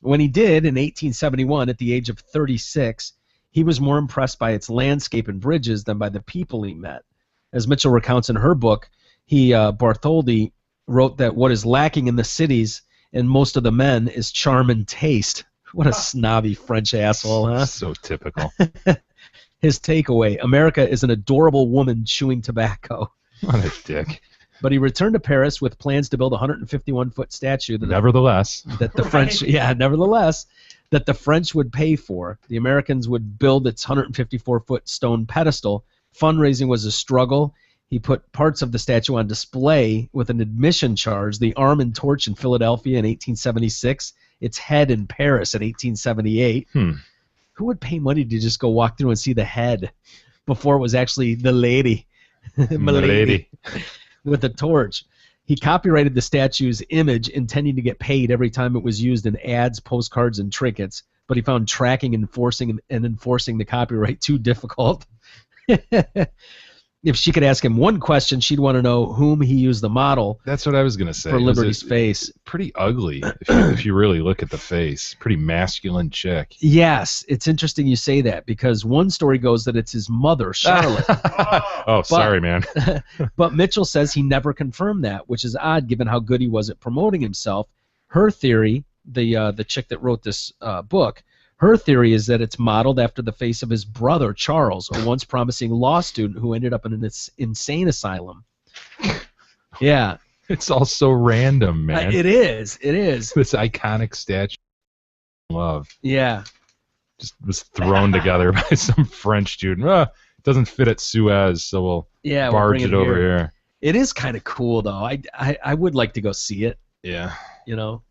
When he did in 1871, at the age of 36, he was more impressed by its landscape and bridges than by the people he met. As Mitchell recounts in her book, Bartholdi wrote that what is lacking in the cities and most of the men is charm and taste. What a snobby French asshole, huh? So typical. His takeaway, America is an adorable woman chewing tobacco. What a dick. But he returned to Paris with plans to build a 151-foot statue. Nevertheless, that the French would pay for. The Americans would build its 154-foot stone pedestal. Fundraising was a struggle. He put parts of the statue on display with an admission charge, the Arm and Torch in Philadelphia in 1876, its head in Paris in 1878. Who would pay money to just go walk through and see the head before it was actually the lady? Milady. With a torch. He copyrighted the statue's image, intending to get paid every time it was used in ads, postcards, and trinkets, but he found tracking and enforcing the copyright too difficult. If she could ask him one question, she'd want to know whom he used the model. That's what I was going to say. For Liberty's face. Pretty ugly, if you really look at the face. Pretty masculine chick. Yes, it's interesting you say that, because one story goes that it's his mother, Charlotte. Sorry, man. But Mitchell says he never confirmed that, which is odd given how good he was at promoting himself. Her theory, the chick that wrote this book, her theory is that it's modeled after the face of his brother, Charles, a once promising law student who ended up in an insane asylum. Yeah. It's all so random, man. It is. This iconic statue of love. Yeah. Just was thrown together by some French dude. It doesn't fit at Suez, so we'll barge it over here. It is kind of cool, though. I would like to go see it. Yeah. You know?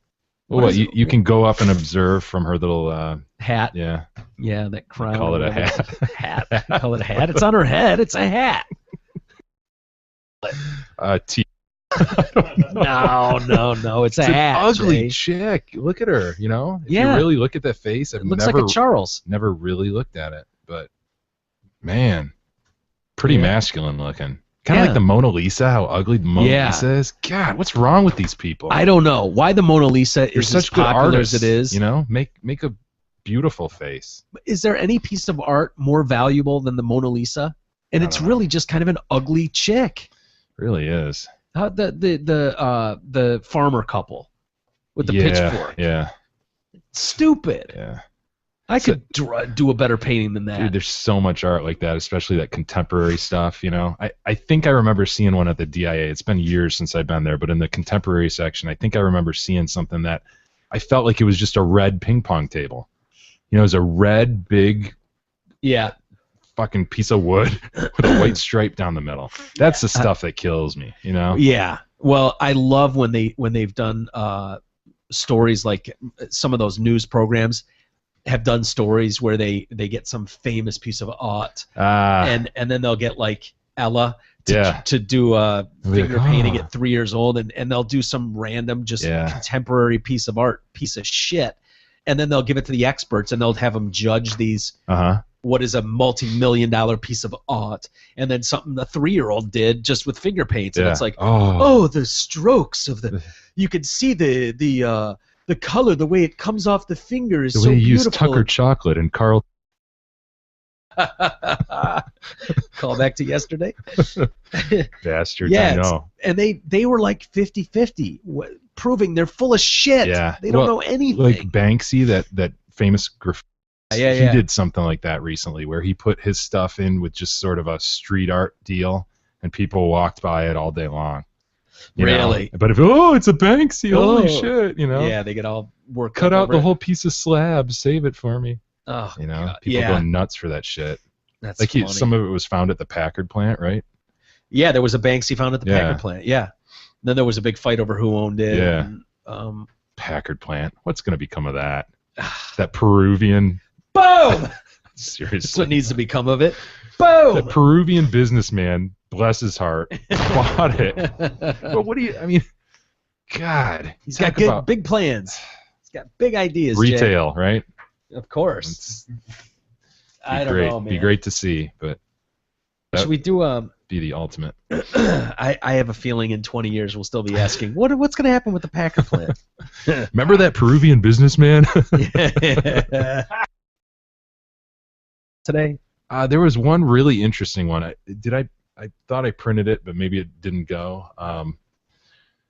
Well, you can go up and observe from her little hat. Yeah. Yeah, that crown. Call it a hat. Hat. Call it a hat. It's on her head. It's a hat. No. It's a hat. An ugly Jay. chick. Look at her. You know. If Yeah. you really look at that face, It looks like a Charles. Never really looked at it, but man, pretty masculine looking. Kind of like the Mona Lisa, how ugly the Mona Lisa is. God, what's wrong with these people? I don't know why the Mona Lisa is such as good popular artists, as it is. You know, make a beautiful face. Is there any piece of art more valuable than the Mona Lisa? And it's really just kind of an ugly chick. It really is. The farmer couple with the pitchfork. Yeah. Stupid. Yeah. I could do a better painting than that. Dude, there's so much art like that, especially that contemporary stuff, you know. I think I remember seeing one at the DIA. It's been years since I've been there, but in the contemporary section, I think I remember seeing something that I felt like it was just a red ping pong table. You know, it was a red, big fucking piece of wood with a white stripe down the middle. That's the stuff that kills me, you know? Yeah. Well, I love when they've done stories like some of those news programs have done stories where they get some famous piece of art and then they'll get like Ella to do a finger painting at 3 years old and they'll do some random contemporary piece of art, piece of shit, and then they'll give it to the experts and they'll have them judge these what is a multi-million-dollar piece of art, and then something the 3-year-old did just with finger paints, and it's like, oh, the strokes of the, you could see the color, the way it comes off the finger is so beautiful. The way you use Tucker chocolate and Carl. Call back to yesterday. Bastards, I know. And they were like 50-50, proving they're full of shit. Yeah. They don't know anything. Like Banksy, that famous graffiti. He did something like that recently where he put his stuff in with just sort of a street art deal, and people walked by it all day long. Really? But if it's a Banksy, holy shit, you know? Yeah, they get all worked Cut up out the whole piece of slab, save it for me. Oh, you know, God. people go nuts for that shit. That's like funny. Some of it was found at the Packard plant, right? Yeah, there was a Banksy found at the Packard plant. Yeah. Then there was a big fight over who owned it. Yeah. And, Packard plant. What's going to become of that? That Peruvian. Boom! Seriously. That's what needs to become of it. Boom! That Peruvian businessman, bless his heart, bought it. But what do you, I mean, God. He's got big plans. He's got big ideas, Retail, Jay. right? Of course. I don't know, man. Be great to see, but should we do be the ultimate. I have a feeling in 20 years we'll still be asking, what's going to happen with the Packard plant? Remember that Peruvian businessman? Today? There was one really interesting one. I thought I printed it, but maybe it didn't go.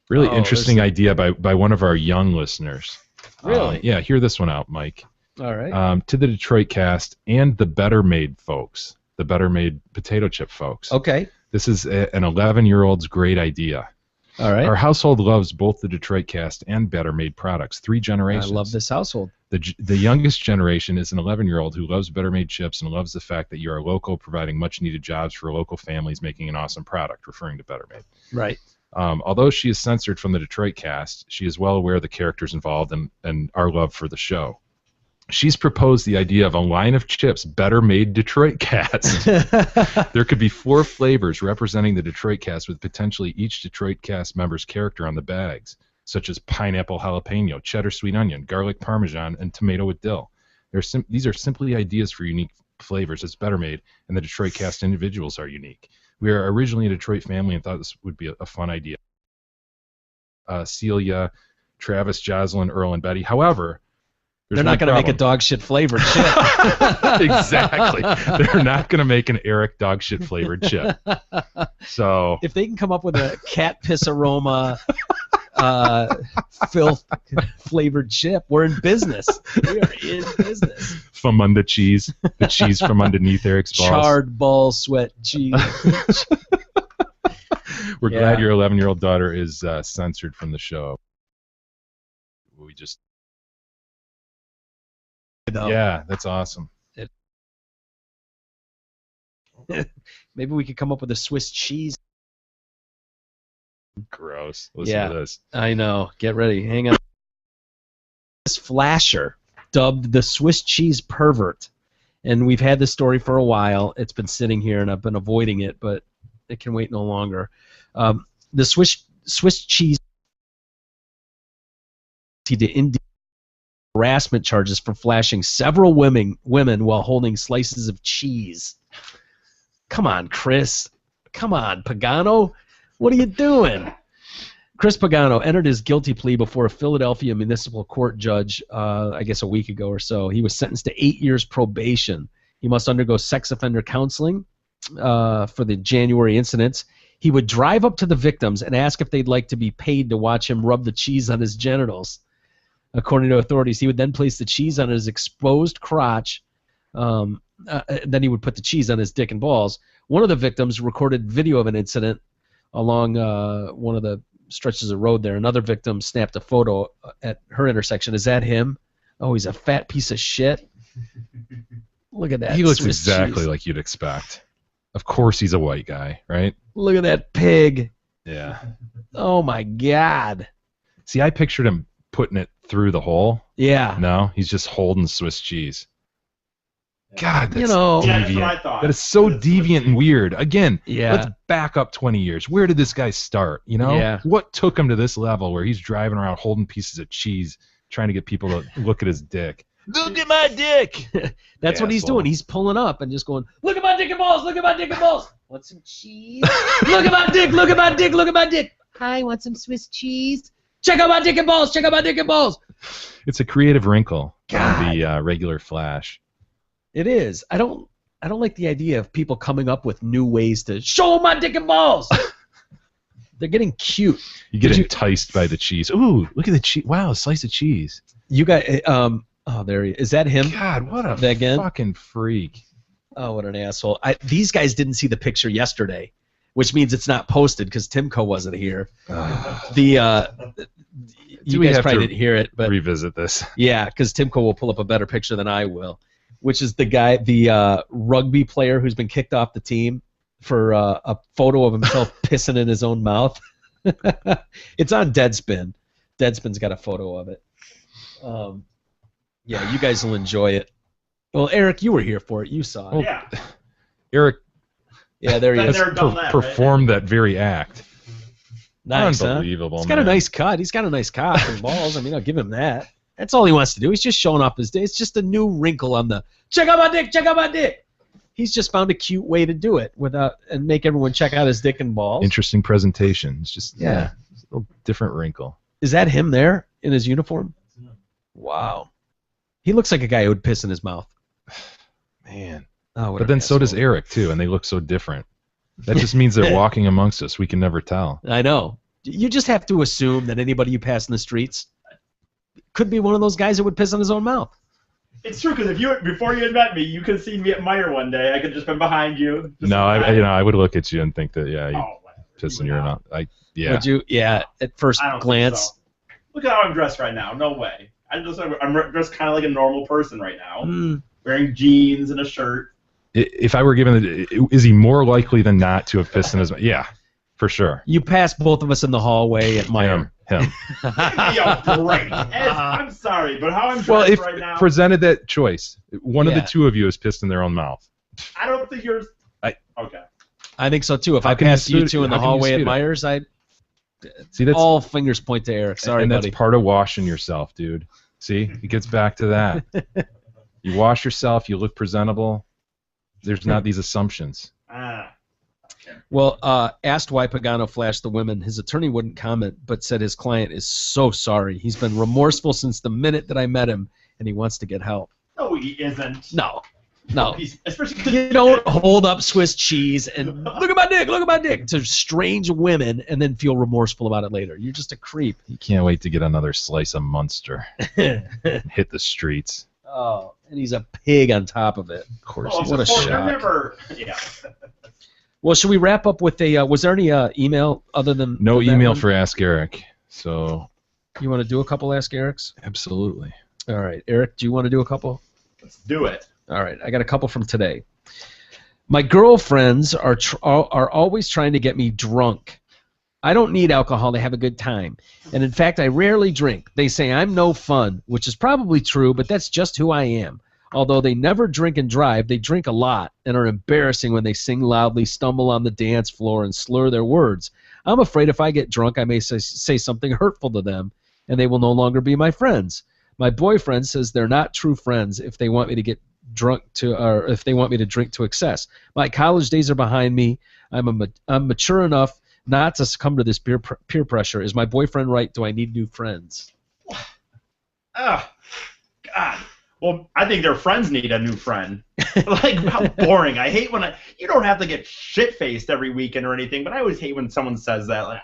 Really interesting idea by one of our young listeners. Really? Yeah, hear this one out, Mike. All right. To the Detroit cast and the Better Made folks, the Better Made potato chip folks. Okay. This is an 11-year-old's great idea. All right. Our household loves both the Detroit cast and Better Made products. 3 generations. I love this household. The youngest generation is an 11-year-old who loves Better Made chips and loves the fact that you are local, providing much-needed jobs for local families, making an awesome product, referring to Better Made. Right. Although she is censored from the Detroit cast, she is well aware of the characters involved and our love for the show. She's proposed the idea of a line of chips Better Made Detroit cast. There could be 4 flavors representing the Detroit cast with potentially each Detroit cast member's character on the bags, such as pineapple jalapeno, cheddar sweet onion, garlic parmesan, and tomato with dill. These are simply ideas for unique flavors. It's Better Made, and the Detroit cast individuals are unique. We are originally a Detroit family and thought this would be a fun idea. Celia, Travis, Jocelyn, Earl, and Betty. However, they're not going to make a dog shit flavored chip. Exactly. They're not going to make an Eric dog shit flavored chip. So if they can come up with a cat piss aroma filth flavored chip, we're in business. We are in business. From under cheese, the cheese from underneath Eric's balls. Charred ball sweat cheese. We're glad your 11-year-old daughter is censored from the show. We just. Yeah, that's awesome. Maybe we could come up with a Swiss cheese. Gross. Listen to this. I know. Get ready. Hang on. This Flasher, dubbed the Swiss cheese pervert, and we've had this story for a while. It's been sitting here, and I've been avoiding it, but it can wait no longer. The Swiss cheese to harassment charges for flashing several women while holding slices of cheese. Come on, Chris. Come on, Pagano. What are you doing? Chris Pagano entered his guilty plea before a Philadelphia municipal court judge, I guess a week ago or so. He was sentenced to 8 years probation. He must undergo sex offender counseling for the January incidents. He would drive up to the victims and ask if they'd like to be paid to watch him rub the cheese on his genitals. According to authorities, he would then place the cheese on his exposed crotch. Then he would put the cheese on his dick and balls. One of the victims recorded video of an incident along one of the stretches of road there. Another victim snapped a photo at her intersection. Is that him? Oh, he's a fat piece of shit. Look at that. He looks Swiss exactly cheese. like you'd expect. Of course he's a white guy, right? Look at that pig. Yeah. Oh, my God. See, I pictured him putting it through the hole. Yeah. No, he's just holding Swiss cheese. God, that's know, Yeah, that's deviant. what I thought. That is so deviant and weird. Again, Yeah. let's back up 20 years. Where did this guy start? You know, Yeah. what took him to this level where he's driving around holding pieces of cheese, trying to get people to look at his dick? Look at my dick. That's what he's Asshole. doing. He's pulling up and just going, look at my dick and balls, look at my dick and balls. Want some cheese? Look at my dick, look at my dick, look at my dick. Hi, want some Swiss cheese? Check out my dick and balls, check out my dick and balls. It's a creative wrinkle on the regular Flash. It is. I don't like the idea of people coming up with new ways to show my dick and balls. They're getting cute. You get enticed by the cheese. Ooh, look at the cheese. Wow, a slice of cheese. You got oh, there he is. That him? God, what a Again? fucking freak. Oh, what an asshole. These guys didn't see the picture yesterday, which means it's not posted because Timko wasn't here. You guys probably didn't hear it, but revisit this. Yeah, because Timko will pull up a better picture than I will, which is the rugby player who's been kicked off the team for a photo of himself pissing in his own mouth. It's on Deadspin. Deadspin's got a photo of it. Yeah, you guys will enjoy it. Well, Eric, you were here for it. You saw it. Yeah. Eric Yeah, there he is. performed that very act. Nice, Unbelievable, huh? He's got a nice cut. He's got a nice cock and balls. I mean, I'll give him that. That's all he wants to do. He's just showing off his dick. It's just a new wrinkle on the check out my dick, check out my dick. He's just found a cute way to do it and make everyone check out his dick and balls. Interesting presentation. It's just Yeah. a little different wrinkle. Is that him there in his uniform? Wow. He looks like a guy who would piss in his mouth. Man. Oh, what but an then so does asshole. Eric too, and they look so different. That just means they're walking amongst us. We can never tell. I know. You just have to assume that anybody you pass in the streets could be one of those guys that would piss in his own mouth. It's true, because before you had met me, you could have seen me at Meyer one day. I could have just been behind you. No, I would look at you and think that you Oh, piss in your mouth. Yeah. Would you? Yeah. At first I don't think glance. so. Look at how I'm dressed right now. No way. I'm dressed kind of like a normal person right now. Wearing jeans and a shirt. If I were given is he more likely than not to have pissed in his mouth? Yeah, for sure. You passed both of us in the hallway at Meyer. Him. Yo, great. Ed, I'm sorry, but how I'm dressed Well, if right now. presented that choice, one of the Yeah. two of you has pissed in their own mouth. I don't think yours. Okay. I think so too. If How I can you passed you dispute- two in the how can you hallway at dispute it? Myers, I'd See, that's all fingers point to Eric. Sorry, and buddy. that's part of washing yourself, dude. See, it gets back to that. You wash yourself, you look presentable. There's not these assumptions. Well, asked why Pagano flashed the women, his attorney wouldn't comment, but said his client is so sorry. He's been remorseful since the minute that I met him, and he wants to get help. No, he isn't. No. Especially You don't hold up Swiss cheese and look at my dick to strange women and then feel remorseful about it later. You're just a creep. You can't wait to get another slice of Munster. Hit the streets. Oh, and he's a pig on top of it. Of course, Oh, he's what a before- shock. Never. Yeah. Well, should we wrap up with a? Was there any email other than No than that email one? for Ask Eric. So You want to do a couple Ask Erics? absolutely. All right, Eric, do you want to do a couple? Let's do it. All right, I got a couple from today. My girlfriends are always trying to get me drunk. I don't need alcohol to have a good time. And in fact, I rarely drink. They say I'm no fun, which is probably true, but that's just who I am. Although they never drink and drive, they drink a lot and are embarrassing when they sing loudly, stumble on the dance floor, and slur their words. I'm afraid if I get drunk, I may say something hurtful to them, and they will no longer be my friends. My boyfriend says they're not true friends if they want me to get drunk or if they want me to drink to excess. My college days are behind me. I'm mature enough not to succumb to this peer pressure. Is my boyfriend right? Do I need new friends? Oh, God. Well, I think their friends need a new friend. Like, how boring. I hate when you don't have to get shit-faced every weekend or anything, but I always hate when someone says that. Like,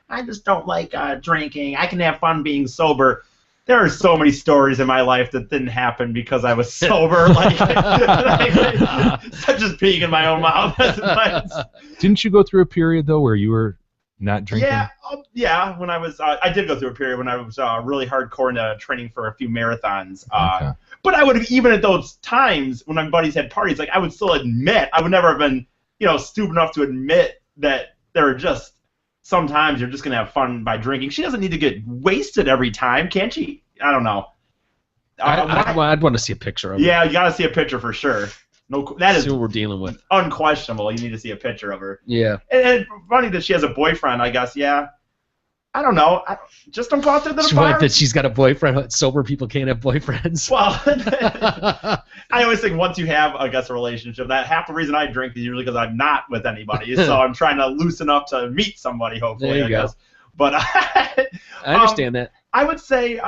I just don't like drinking. I can have fun being sober. there are so many stories in my life that didn't happen because I was sober, such as peeing in my own mouth. Didn't you go through a period though where you were not drinking? Yeah. When I was, I did go through a period when I was really hardcore into training for a few marathons. Okay. But I would have, even at those times when my buddies had parties, like I would still admit, I would never have been, stupid enough to admit that there are just. Sometimes you're just going to have fun by drinking. She doesn't need to get wasted every time, can she? I don't know. I'd want to see a picture of her. Yeah, you got to see a picture for sure. No, that is see what we're dealing with. Unquestionable. You need to see a picture of her. Yeah. And funny that she has a boyfriend, I guess, yeah. I don't know. Just don't go out there to the bar. That she's got a boyfriend. Sober people can't have boyfriends. Well, I always think once you have, I guess, a relationship, that half the reason I drink is usually because I'm not with anybody. So I'm trying to loosen up to meet somebody, hopefully, there you I guess. But I understand that. I would say,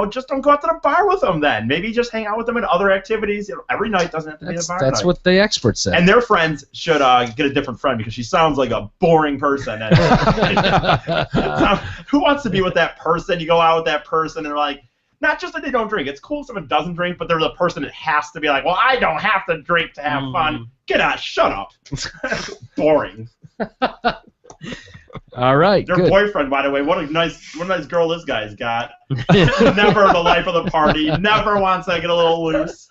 just don't go out to the bar with them then. Maybe just hang out with them in other activities. Every night doesn't have to be a bar That's night. what the experts say. And their friends should get a different friend because she sounds like a boring person. And who wants to be with that person? You go out with that person and they're like, not just that they don't drink. It's cool if someone doesn't drink, but they're the person that has to be like, well, I don't have to drink to have fun. Get out. Shut up. Boring. All right. Their good. boyfriend, by the way, what a nice girl this guy's got. Never the life of the party. Never wants to get a little loose.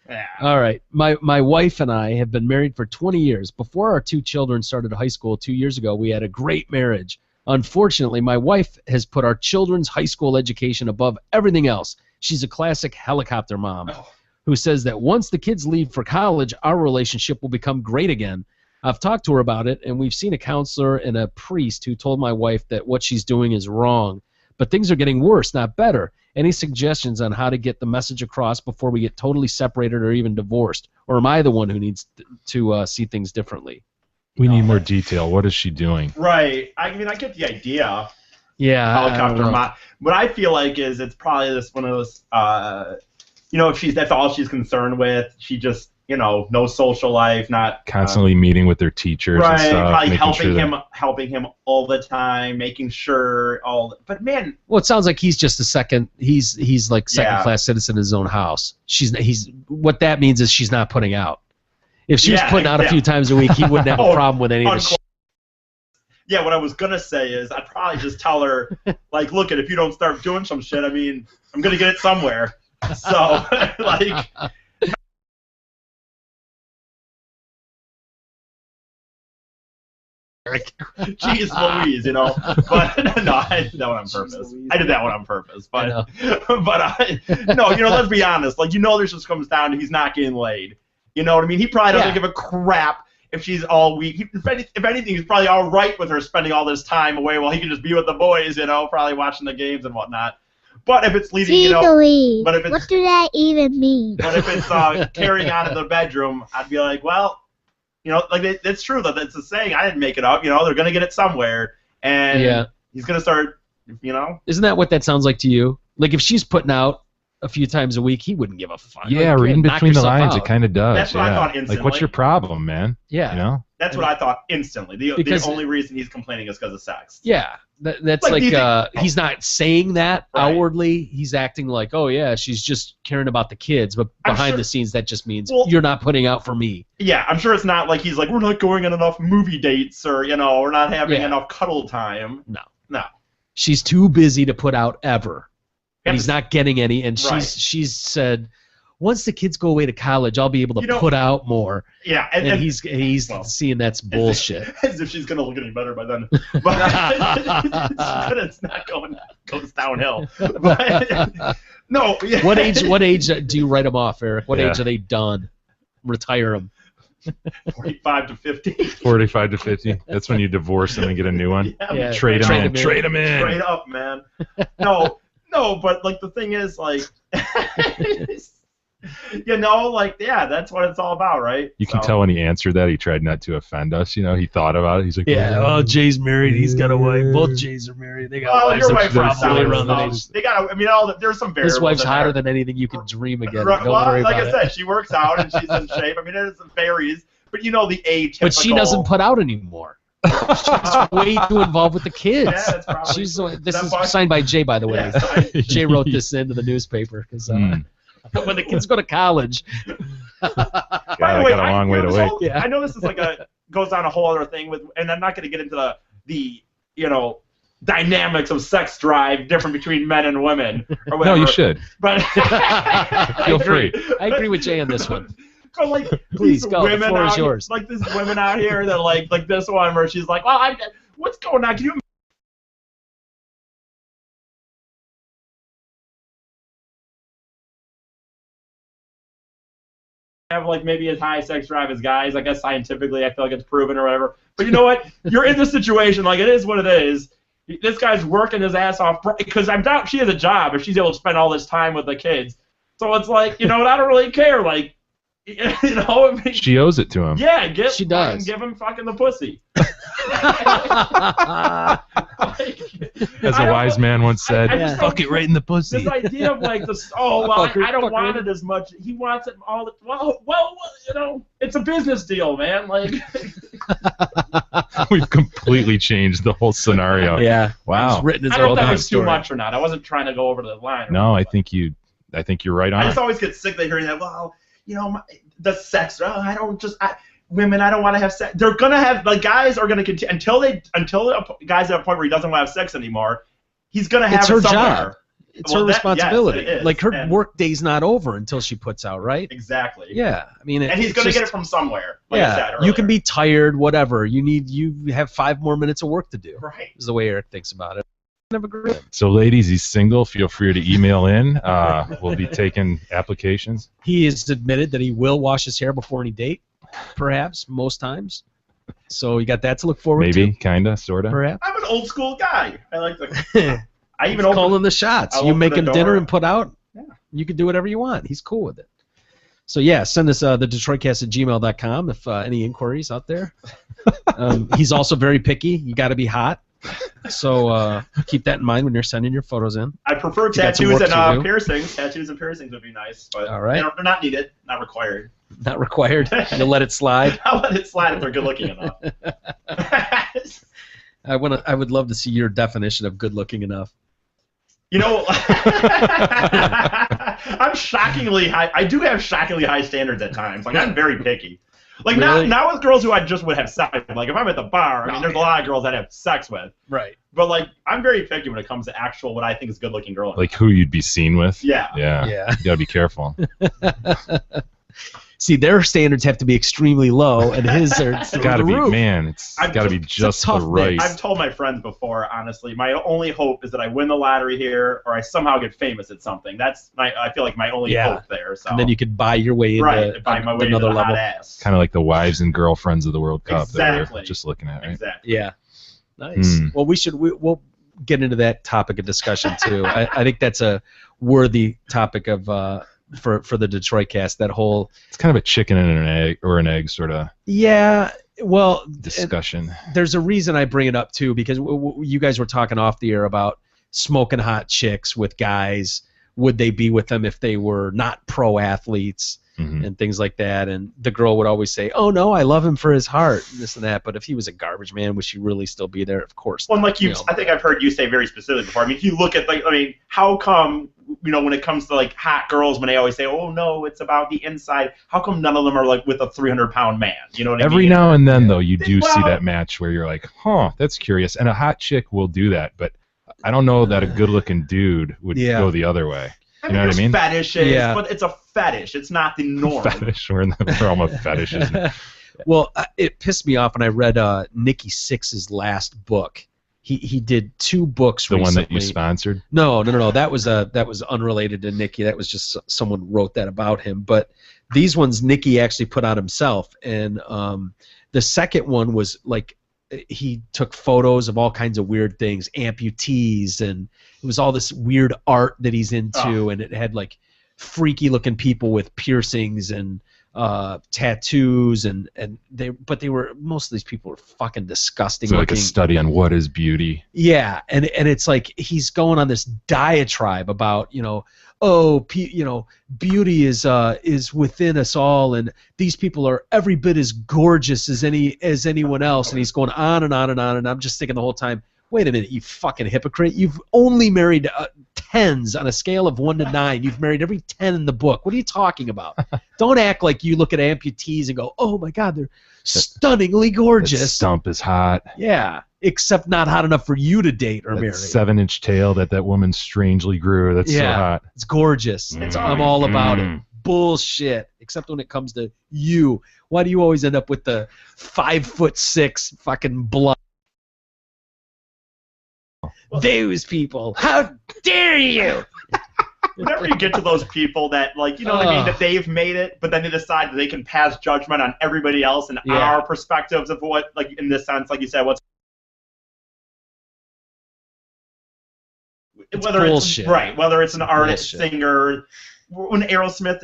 Yeah. All right. My wife and I have been married for 20 years. Before our 2 children started high school 2 years ago, we had a great marriage. Unfortunately, my wife has put our children's high school education above everything else. She's a classic helicopter mom who says that once the kids leave for college, our relationship will become great again. I've talked to her about it, and we've seen a counselor and a priest who told my wife that what she's doing is wrong. But things are getting worse, not better. Any suggestions on how to get the message across before we get totally separated or even divorced? Or am I the one who needs to see things differently? We need more detail. What is she doing? Right. I mean, I get the idea. Yeah. Helicopter mom. What I feel like is it's probably this one of those, if that's all she's concerned with, she just, no social life, not constantly meeting with their teachers right, and stuff. Probably helping him all the time, making sure but man. Well, it sounds like he's just he's like second-class citizen in his own house. What that means is she's not putting out. If she was putting out a few times a week, he wouldn't have a problem with any of this. Yeah, what I was gonna say is I'd probably just tell her, like, look, if you don't start doing some shit, I mean, I'm gonna get it somewhere. So, like. Jeez Louise, but no, I did that one on purpose. I did that one on purpose, but let's be honest. Like, this just comes down to he's not getting laid. You know what I mean? He probably doesn't give a crap if she's all week. If anything, he's probably all right with her spending all this time away while he can just be with the boys. Probably watching the games and whatnot. But if it's leading, what do that even mean? But if it's carrying on in the bedroom, I'd be like, well. It's true that it's a saying. I didn't make it up. They're gonna get it somewhere, and he's gonna start. Isn't that what that sounds like to you? Like if she's putting out a few times a week, he wouldn't give a fuck. Yeah, reading between the lines, it kind of does. That's what I thought instantly. Like, what's your problem, man? Yeah. That's what I thought instantly. The only reason he's complaining is because of sex. Yeah, that's like he's not saying that outwardly. He's acting like, oh yeah, she's just caring about the kids, but behind the scenes, that just means you're not putting out for me. Yeah, I'm sure it's not like he's like, we're not going on enough movie dates, or we're not having enough cuddle time. No. She's too busy to put out ever, and he's not getting any. And she's said, once the kids go away to college, I'll be able to put out more. Yeah, and he's seeing that's bullshit. As if she's gonna look any better by then. But it's not goes downhill. But, no. Yeah. What age do you write them off, Eric? What age are they done? Retire them. 45 to 50. 45 to 50. That's when you divorce them and get a new one. Yeah. Trade them in. Trade them in. Straight up, man. No, but like the thing is, like. That's what it's all about, right? You can tell when he answered that, he tried not to offend us. He thought about it. He's like, well, Jay's married. He's got a wife. Both Jays are married. They got wives. Your wife probably around the age. They got. I mean, there's some variables. His wife's hotter than anything you could dream again. Don't worry about it. Like I said, she works out and she's in shape. I mean, it varies, but the age. But she doesn't put out anymore. She's way too involved with the kids. Yeah, that's probably. This is signed by Jay, by the way. Yeah, Jay wrote this into the newspaper because when the kids go to college. By the way, got a long way to wait. Yeah. I know this is goes on a whole other thing and I'm not going to get into the dynamics of sex drive different between men and women or whatever. No, you should. But feel free. I agree with Jay on this one. But like, please go. The floor is yours. Like these women out here that like this one where she's like, well, what's going on? Can you have like maybe as high sex drive as guys? I guess scientifically, I feel like it's proven or whatever. But you know what? You're in this situation. Like it is what it is. This guy's working his ass off because I doubt she has a job if she's able to spend all this time with the kids. So it's like, you know what? I don't really care. Like, you know, I mean, she owes it to him. yeah, She does. Give him fucking the pussy. As a wise man once said, I just fuck it right in the pussy. This idea of like this, oh well, I don't want it as much. He wants it all. Well, you know, it's a business deal, man. Like, We've completely changed the whole scenario. Yeah. Wow. It's written as I don't know if that old was too much or not. I wasn't trying to go over the line. No, I think you're right on. I just always get sick of hearing that. Well, you know, the sex. Women, I don't want to have sex. They're gonna have guys are gonna continue until the guys at a point where he doesn't want to have sex anymore. He's gonna have It's her somewhere. job. It's her responsibility. Yes, it is. Like her And work day's not over until she puts out, right? Exactly. Yeah, I mean, And he's gonna get it from somewhere. Like I said you earlier. can be tired, whatever. You have 5 more minutes of work to do. Right. Is the way Eric thinks about it. Kind of agree. So, ladies, he's single. Feel free to email in. We'll be taking applications. He has admitted that he will wash his hair before any date, perhaps, most times. So you got that to look forward to. Maybe, kinda, sorta. Perhaps. I'm an old school guy. I like the. I even calling the shots. I'll You open make the him door. dinner and put out. Yeah. You can do whatever you want. He's cool with it. So yeah, send us the DetroitCast@gmail.com if any inquiries out there. He's also very picky. You got to be hot. So keep that in mind when you're sending your photos in. I prefer You got some tattoos work to and do. piercings. Tattoos and piercings would be nice, but All right. they're not needed, not required. Not required. You'll let it slide. I'll let it slide if they're good looking enough. I would love to see your definition of good looking enough. You know, I'm shockingly high. I do have shockingly high standards at times. Like I'm very picky. Like Really? not with girls who I just would have sex with. Like if I'm at the bar, I mean, there's a lot of girls I'd have sex with. Right. But like I'm very picky when it comes to actual what I think is good looking girl. Like who you'd be seen with. Yeah. Yeah. Yeah. You gotta be careful. See, their standards have to be extremely low, and his are It's gotta be, man. It's gotta be just the right. I've told my friends before, honestly, my only hope is that I win the lottery here, or I somehow get famous at something. That's I feel like my only hope there. So. And then you could buy your way into right, buy my way into another the level. hot ass. Kind of like the wives and girlfriends of the World Cup that Exactly. we're just looking at, right? Exactly. Yeah. Nice. Hmm. Well, we'll get into that topic of discussion too. I think that's a worthy topic of for the Detroit Cast. That whole It's kind of a chicken and an egg sort of well discussion. There's a reason I bring it up too, because you guys were talking off the air about smoking hot chicks with guys. Would they be with them if they were not pro athletes? Mhm. And things like that, and the girl would always say, "Oh no, I love him for his heart," and this and that. But if he was a garbage man, would she really still be there? Of course. Well, and not, like you, I think I've heard you say very specifically before. I mean, if you look at how come when it comes to like hot girls, when they always say, "Oh no, it's about the inside," how come none of them are like with a 300-pound man? You know what I mean? Every now and then, though, you do see Well- that match where you're like, huh, that's curious. And a hot chick will do that, but I don't know that a good-looking dude would go the other way. You know what I mean? Fetishes, Yeah. but it's a fetish. It's not the norm. Fetish. We're in the realm of fetishes. Well, it pissed me off when I read Nikki Sixx's last book. He did 2 books The recently. one that you sponsored? No. That was unrelated to Nikki. That was just someone wrote that about him. But these ones Nikki actually put out himself, and the second one was like he took photos of all kinds of weird things, amputees, and it was all this weird art that he's into, and it had like freaky looking people with piercings and tattoos, and they were, most of these people were fucking disgusting So like looking. a study on what is beauty. Yeah, and it's like he's going on this diatribe about, oh, beauty is within us all, and these people are every bit as gorgeous as anyone else, and he's going on and on and on, and I'm just thinking the whole time, wait a minute, you fucking hypocrite! You've only married tens on a scale of 1 to 9. You've married every 10 in the book. What are you talking about? Don't act like you look at amputees and go, oh my God, they're stunningly gorgeous. That stump is hot. Yeah, except not hot enough for you to date or marry. 7-inch tail that woman strangely grew. That's so hot. It's gorgeous. I'm all about it. Bullshit. Except when it comes to you. Why do you always end up with the 5'6" fucking blood? Those people. How dare you? Whenever you get to those people that, like, you know what I mean, that they've made it, but then they decide that they can pass judgment on everybody else and our perspectives of what, like, in this sense, like you said, what's whether bullshit. Whether it's an artist, singer. When wasn't Aerosmith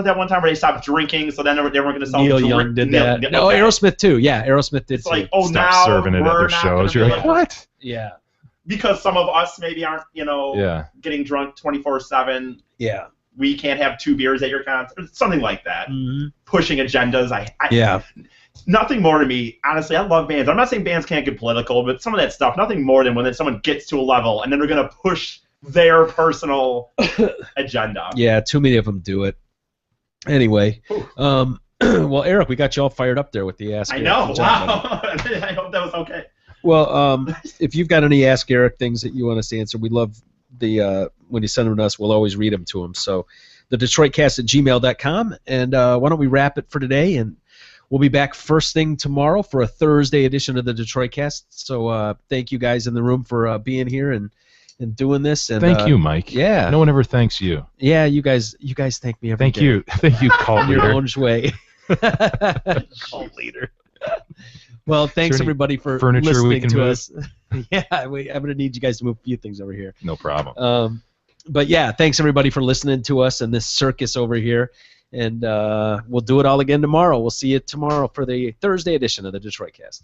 that one time where they stopped drinking, so then they weren't going to sell. Neil Young did that. No, Aerosmith too. Yeah, Aerosmith did. It's like, now serving it at their shows. You're like, what? Yeah. Because some of us maybe aren't, getting drunk 24/7. Yeah. We can't have 2 beers at your concert. Something like that. Mm-hmm. Pushing agendas. Nothing more to me. Honestly, I love bands. I'm not saying bands can't get political, but some of that stuff, nothing more than when someone gets to a level and then they're going to push their personal agenda. Yeah, too many of them do it. Anyway, well, Eric, we got you all fired up there with the Ask Eric. I know. Wow. I hope that was okay. Well, if you've got any Ask Eric things that you want us to answer, we love when you send them to us. We'll always read them to them. So, the DetroitCast@gmail.com, and why don't we wrap it for today? And we'll be back first thing tomorrow for a Thursday edition of the DetroitCast. So, thank you guys in the room for being here and doing this. And thank you, Mike. Yeah. No one ever thanks you. Yeah, you guys thank me every day. Thank you, cult leader. Your own way. Cult leader. Well, thanks everybody for listening to us. Yeah, I'm going to need you guys to move a few things over here. No problem. But yeah, thanks everybody for listening to us and this circus over here. And we'll do it all again tomorrow. We'll see you tomorrow for the Thursday edition of the DetroitCast.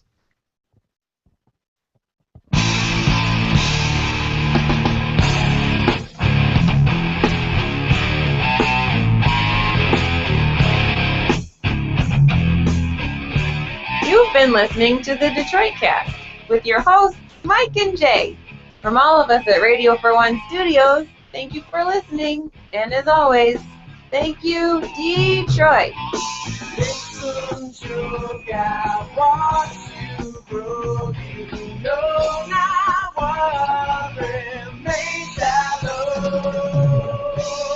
You've been listening to the DetroitCast with your hosts, Mike and Jay. From all of us at Radio for One Studios, thank you for listening. And as always, thank you, Detroit. Listen to God, watch you grow. You know not what remains that love.